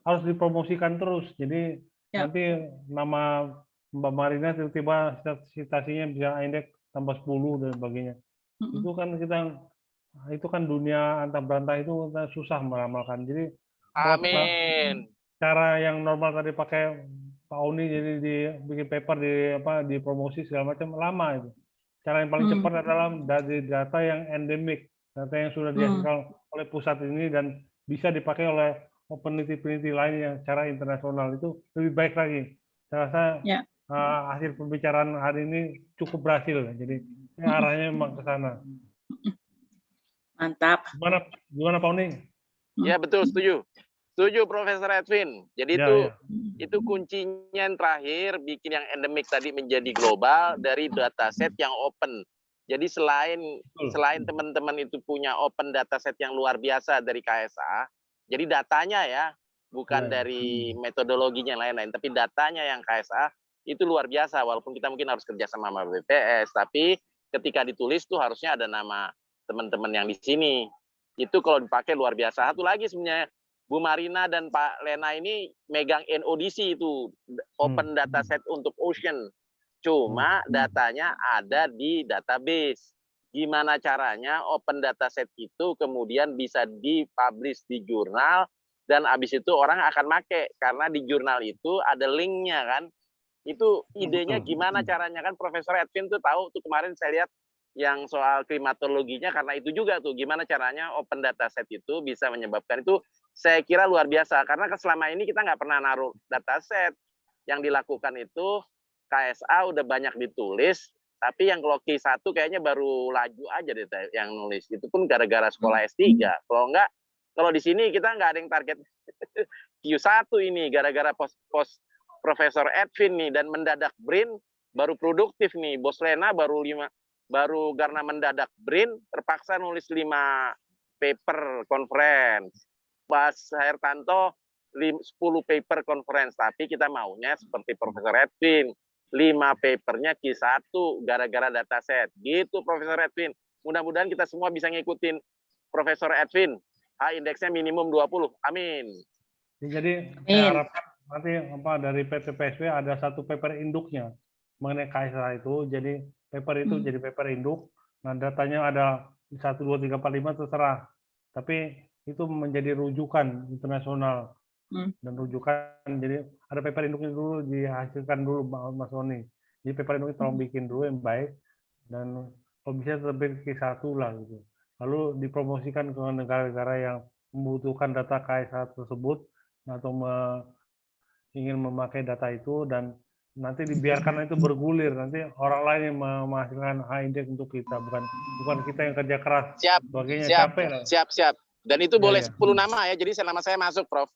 Harus dipromosikan terus. Jadi nanti nama Mbak Marina tiba-tiba citasinya bisa indeks tambah 10 dan sebagainya. Itu kan dunia antar berantah itu susah meramalkan. Jadi amin. Cara yang normal tadi pakai Pak Oni jadi dibikin paper dipromosi segala macam lama itu. Cara yang paling cepat adalah dari data yang endemik, data yang sudah dihasilkan oleh pusat ini dan bisa dipakai oleh peneliti-peneliti lain yang secara internasional, itu lebih baik lagi. Saya rasa hasil pembicaraan hari ini cukup berhasil. Jadi arahnya memang ke sana. Mantap. Gimana Pak Oni? Ya betul, setuju. Setuju Profesor Edwin. Jadi itu kuncinya yang terakhir, bikin yang endemik tadi menjadi global dari dataset yang open. Jadi selain teman-teman itu punya open dataset yang luar biasa dari KSA, jadi datanya ya, bukan dari metodologinya lain-lain, tapi datanya yang KSA itu luar biasa. Walaupun kita mungkin harus kerja sama BPS, tapi ketika ditulis tuh harusnya ada nama teman-teman yang di sini. Itu kalau dipakai luar biasa. Satu lagi sebenarnya, Bu Marina dan Pak Lena ini megang NODC itu, Open Dataset untuk Ocean. Cuma datanya ada di database. Gimana caranya Open Dataset itu kemudian bisa dipublish di jurnal, dan habis itu orang akan make, karena di jurnal itu ada linknya kan. Itu idenya gimana caranya kan, Profesor Edwin tuh tahu tuh kemarin saya lihat yang soal klimatologinya, karena itu juga tuh gimana caranya Open Dataset itu bisa menyebabkan itu. Saya kira luar biasa, karena selama ini kita nggak pernah naruh dataset. Yang dilakukan itu KSA udah banyak ditulis, tapi yang kalau Q1 kayaknya baru laju aja deh yang nulis. Itu pun gara-gara sekolah S3. Kalau enggak, kalau di sini kita nggak ada yang target Q1 ini, gara-gara pos Profesor Edwin nih, dan mendadak BRIN baru produktif nih. Bos Lena baru karena mendadak BRIN terpaksa nulis 5 paper conference. Pak Hertanto 10 paper conference, tapi kita maunya seperti Profesor Edwin, 5 papernya Q1 gara-gara dataset. Gitu Profesor Edwin. Mudah-mudahan kita semua bisa ngikutin Profesor Edwin. Indeksnya minimum 20. Amin. Jadi saya harapkan nanti dari PT PSW ada satu paper induknya mengenai KSA itu. Jadi paper itu jadi paper induk. Nah, datanya ada 1, 2, 3, 4, 5 terserah. Tapi itu menjadi rujukan internasional. Dan rujukan, jadi ada paper induknya dulu, dihasilkan dulu Mas Roni. Jadi paper induknya tolong bikin dulu yang baik, dan kalau bisa terbit K1 lah gitu. Lalu dipromosikan ke negara-negara yang membutuhkan data KS1 tersebut, atau ingin memakai data itu, dan nanti dibiarkan itu bergulir, nanti orang lain yang menghasilkan H-index untuk kita, bukan kita yang kerja keras. Siap, Sebagainya, siap, capek lah. siap. Dan itu boleh Ya. 10 nama ya, jadi nama saya masuk, Prof.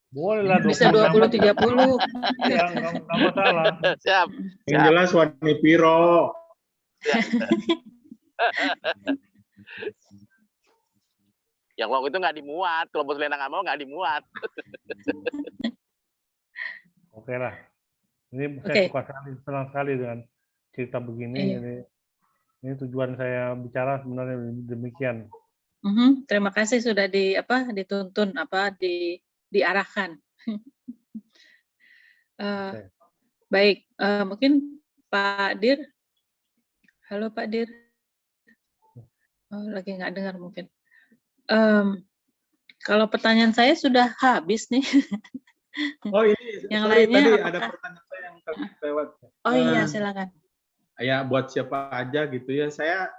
Boleh lah, Bisa 20-30. Ya, nggak masalah. Siap. Yang jelas Wani Piro. Yang waktu itu nggak dimuat, kalau Bos Lena nggak mau nggak dimuat. Oke lah. Ini saya suka sekali, senang sekali dengan cerita begini. Jadi ini tujuan saya bicara sebenarnya demikian. Terima kasih sudah dituntun diarahkan. Baik, mungkin Pak Dir. Halo Pak Dir. Lagi nggak dengar mungkin. Kalau pertanyaan saya sudah habis nih. Oh ini, yang sorry, lainnya tadi apakah... ada pertanyaan saya yang lewat. Oh iya, silakan. Ya buat siapa aja gitu ya, saya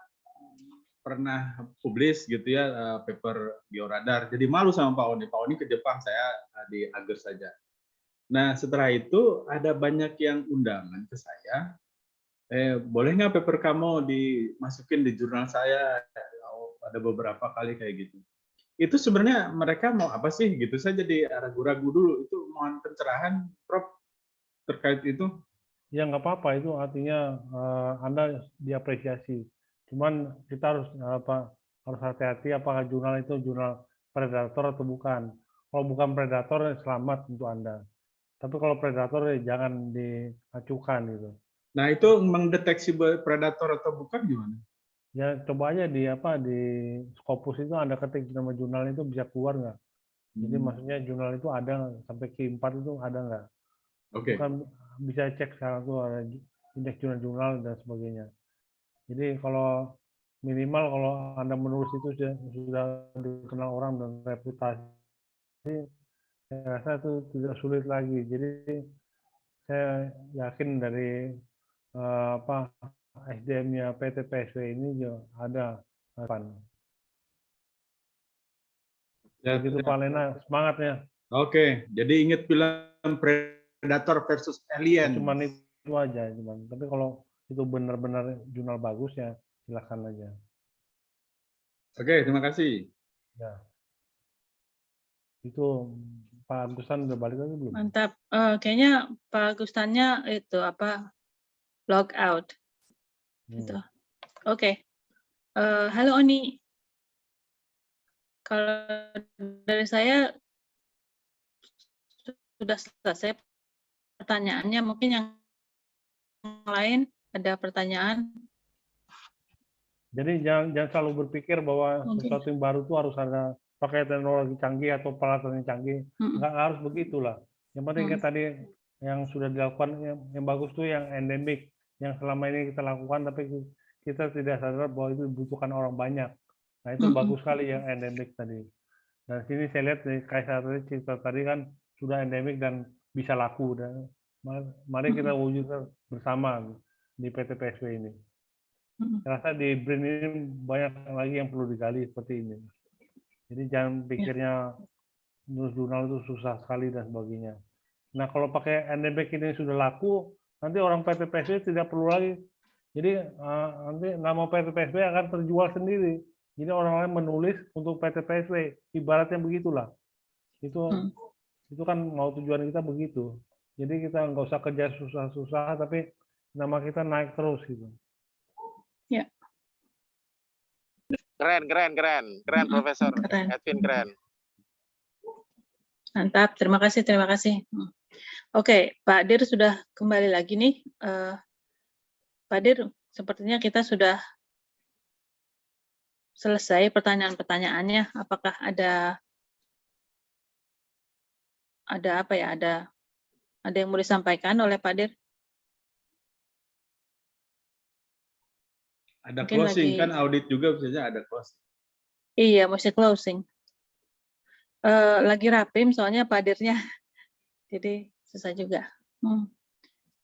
pernah publish gitu ya paper bioradar. Jadi malu sama Pak Oni. Pak Oni ke Jepang, saya di Agers saja. Nah setelah itu ada banyak yang undangan ke saya. Boleh nggak paper kamu dimasukin di jurnal saya? Ada beberapa kali kayak gitu. Itu sebenarnya mereka mau apa sih gitu? Saya jadi ragu-ragu dulu. Itu mohon pencerahan, Prof, terkait itu. Ya nggak apa-apa, itu artinya Anda diapresiasi. Cuman kita harus hati-hati apakah jurnal itu jurnal predator atau bukan. Kalau bukan predator, selamat untuk Anda. Tapi kalau predator, jangan diacukan gitu. Nah itu mendeteksi predator atau bukan gimana? Ya coba aja di Scopus itu Anda ketik nama jurnal itu bisa keluar nggak? Jadi maksudnya jurnal itu ada sampai Q4 itu ada nggak? Oke. Bukan bisa cek sekarang tuh ada indeks jurnal-jurnal dan sebagainya. Jadi kalau minimal kalau Anda menulis itu sudah dikenal orang dan reputasi, saya rasa itu tidak sulit lagi. Jadi saya yakin dari SDM-nya PT PSW ini juga ada. Begitu Pak Lena, semangatnya. Oke, jadi ingat film Predator versus Alien. Cuman itu aja, tapi kalau itu benar-benar jurnal bagus ya silakan aja. Oke, terima kasih. Ya. Itu Pak Agusan udah balik lagi belum? Mantap. Kayaknya Pak Agustannya itu log out. Gitu. Oke. Halo Oni. Kalau dari saya sudah selesai pertanyaannya. Mungkin yang lain ada pertanyaan. Jadi jangan selalu berpikir bahwa sesuatu yang baru itu harus ada pakai teknologi canggih atau peralatan yang canggih. Nggak harus begitulah. Yang penting kayak tadi yang sudah dilakukan, yang bagus tuh yang endemik, yang selama ini kita lakukan tapi kita tidak sadar bahwa itu dibutuhkan orang banyak. Nah itu bagus sekali yang endemik tadi. Dan sini saya lihat di KS1 cerita tadi kan sudah endemik dan bisa laku. Dan mari kita wujudkan bersama di PT PSW ini. Saya rasa di BRIN ini banyak lagi yang perlu digali seperti ini. Jadi jangan pikirnya nulis jurnal itu susah sekali dan sebagainya. Nah kalau pakai endemic ini sudah laku, nanti orang PT PSW tidak perlu lagi. Jadi nanti nama PT PSW akan terjual sendiri. Jadi orang lain menulis untuk PT PSW, ibaratnya begitulah. Itu kan mau tujuan kita begitu. Jadi kita nggak usah kerja susah-susah, tapi nama kita naik terus gitu. Ya. Keren Profesor Edwin, keren. Mantap, terima kasih. Oke, Pak Dir sudah kembali lagi nih. Pak Dir, sepertinya kita sudah selesai pertanyaan-pertanyaannya. Apakah ada apa ya? Ada yang mau disampaikan oleh Pak Dir? Ada Mungkin closing lagi- kan, audit juga biasanya ada closing. Iya, mesti closing. Lagi rapim soalnya padirnya, jadi susah juga.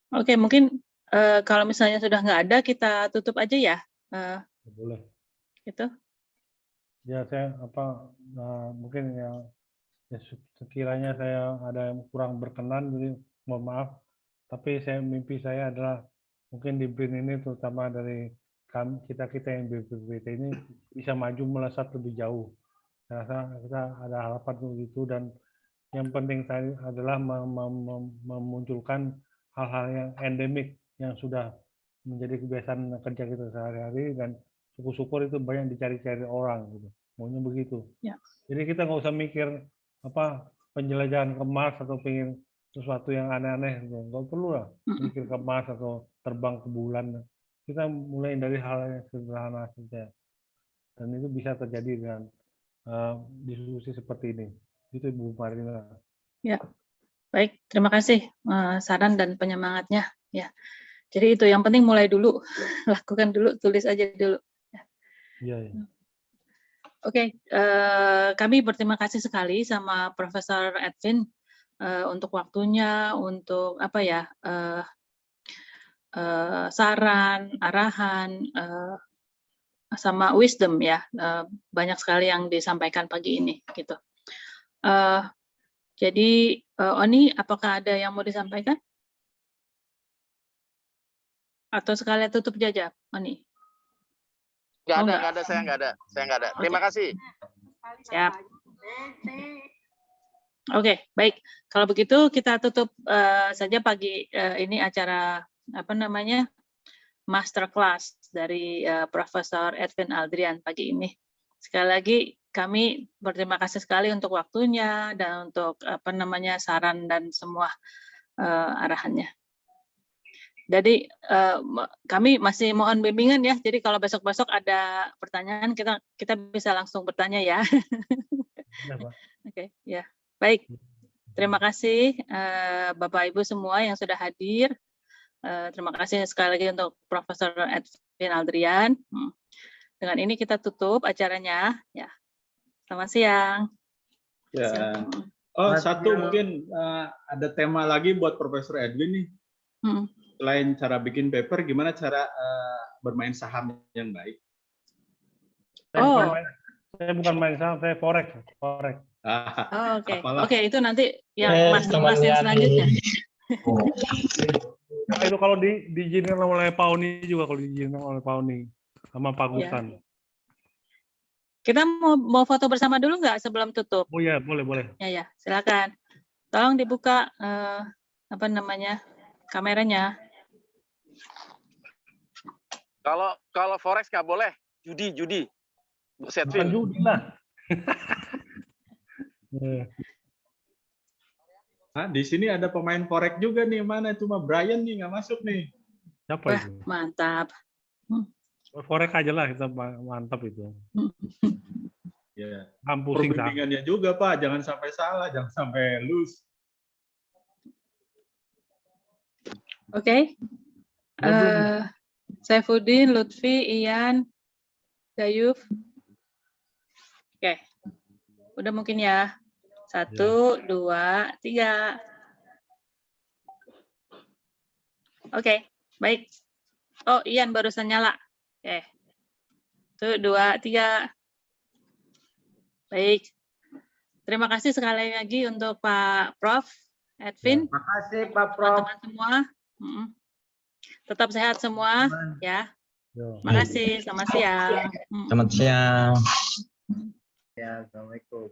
Oke, mungkin kalau misalnya sudah nggak ada, kita tutup aja ya. Boleh. Gitu. Ya saya mungkin ya sekiranya saya ada yang kurang berkenan, jadi mohon maaf. Tapi mimpi saya adalah mungkin di BRIN ini, terutama dari kita yang BPPT ini bisa maju melesat lebih jauh. Saya rasa kita ada harapan untuk itu, dan yang penting tadi adalah memunculkan hal-hal yang endemik yang sudah menjadi kebiasaan kerja kita sehari-hari, dan syukur-syukur itu banyak dicari-cari orang gitu. Maunya begitu. Ya. Jadi kita nggak usah mikir penjelajahan ke Mars atau pengen sesuatu yang aneh-aneh gitu. Nggak perlu lah mikir ke Mars atau terbang ke bulan. Kita mulai dari hal yang sederhana saja. Dan itu bisa terjadi dengan diskusi seperti ini. Itu Bu Marina. Ya, baik. Terima kasih saran dan penyemangatnya. Ya, jadi itu yang penting mulai dulu, lakukan dulu, tulis aja dulu. Iya. Ya. Oke, kami berterima kasih sekali sama Profesor Edwin untuk waktunya, untuk saran, arahan, sama wisdom ya. Banyak sekali yang disampaikan pagi ini gitu. Jadi Oni, apakah ada yang mau disampaikan? Atau sekalian tutup aja, Oni? Nggak ada, saya nggak ada. Terima kasih. Siap. Oke, baik. Kalau begitu kita tutup saja pagi ini acara masterclass dari Profesor Edwin Aldrian pagi ini. Sekali lagi kami berterima kasih sekali untuk waktunya dan untuk saran dan semua arahannya. Jadi kami masih mohon bimbingan ya. Jadi kalau besok-besok ada pertanyaan kita bisa langsung bertanya ya. Ya, Pak. Oke, ya. Baik. Terima kasih Bapak Ibu semua yang sudah hadir. Terima kasih sekali lagi untuk Profesor Edwin Aldrian. Dengan ini kita tutup acaranya ya. Selamat siang. Ya. Oh, satu mungkin ada tema lagi buat Profesor Edwin nih. Selain cara bikin paper, gimana cara bermain saham yang baik? Saya bukan main saham, saya forex. Oke, itu nanti yang masterclass yang selanjutnya. Itu kalau diizinkan oleh Pak Oni juga, kalau diizinkan oleh Pak Oni sama Pak Gusan. Ya. Kita mau foto bersama dulu nggak sebelum tutup? Oh ya, boleh. Ya, silakan. Tolong dibuka kameranya. Kalau forex nggak boleh, judi. Bukan judi lah. Di sini ada pemain forex juga nih, mana cuma Brian nih nggak masuk nih. Siapa itu? Mantap. Forex aja lah, kita mantap itu. Ya. Perbandingannya juga Pak, jangan sampai salah, jangan sampai lose. Oke. Saifuddin, Lutfi, Ian, Dayuf. Oke. Udah mungkin ya. 1, 2, 3. Oke, baik. Oh, Ian barusan nyala. Oke. 1, 2, 3. Baik. Terima kasih sekali lagi untuk Pak Prof. Edwin. Terima kasih Pak Prof. Teman-teman semua. Tetap sehat semua ya. Terima kasih. Selamat siang. Selamat siang. Ya, Assalamualaikum.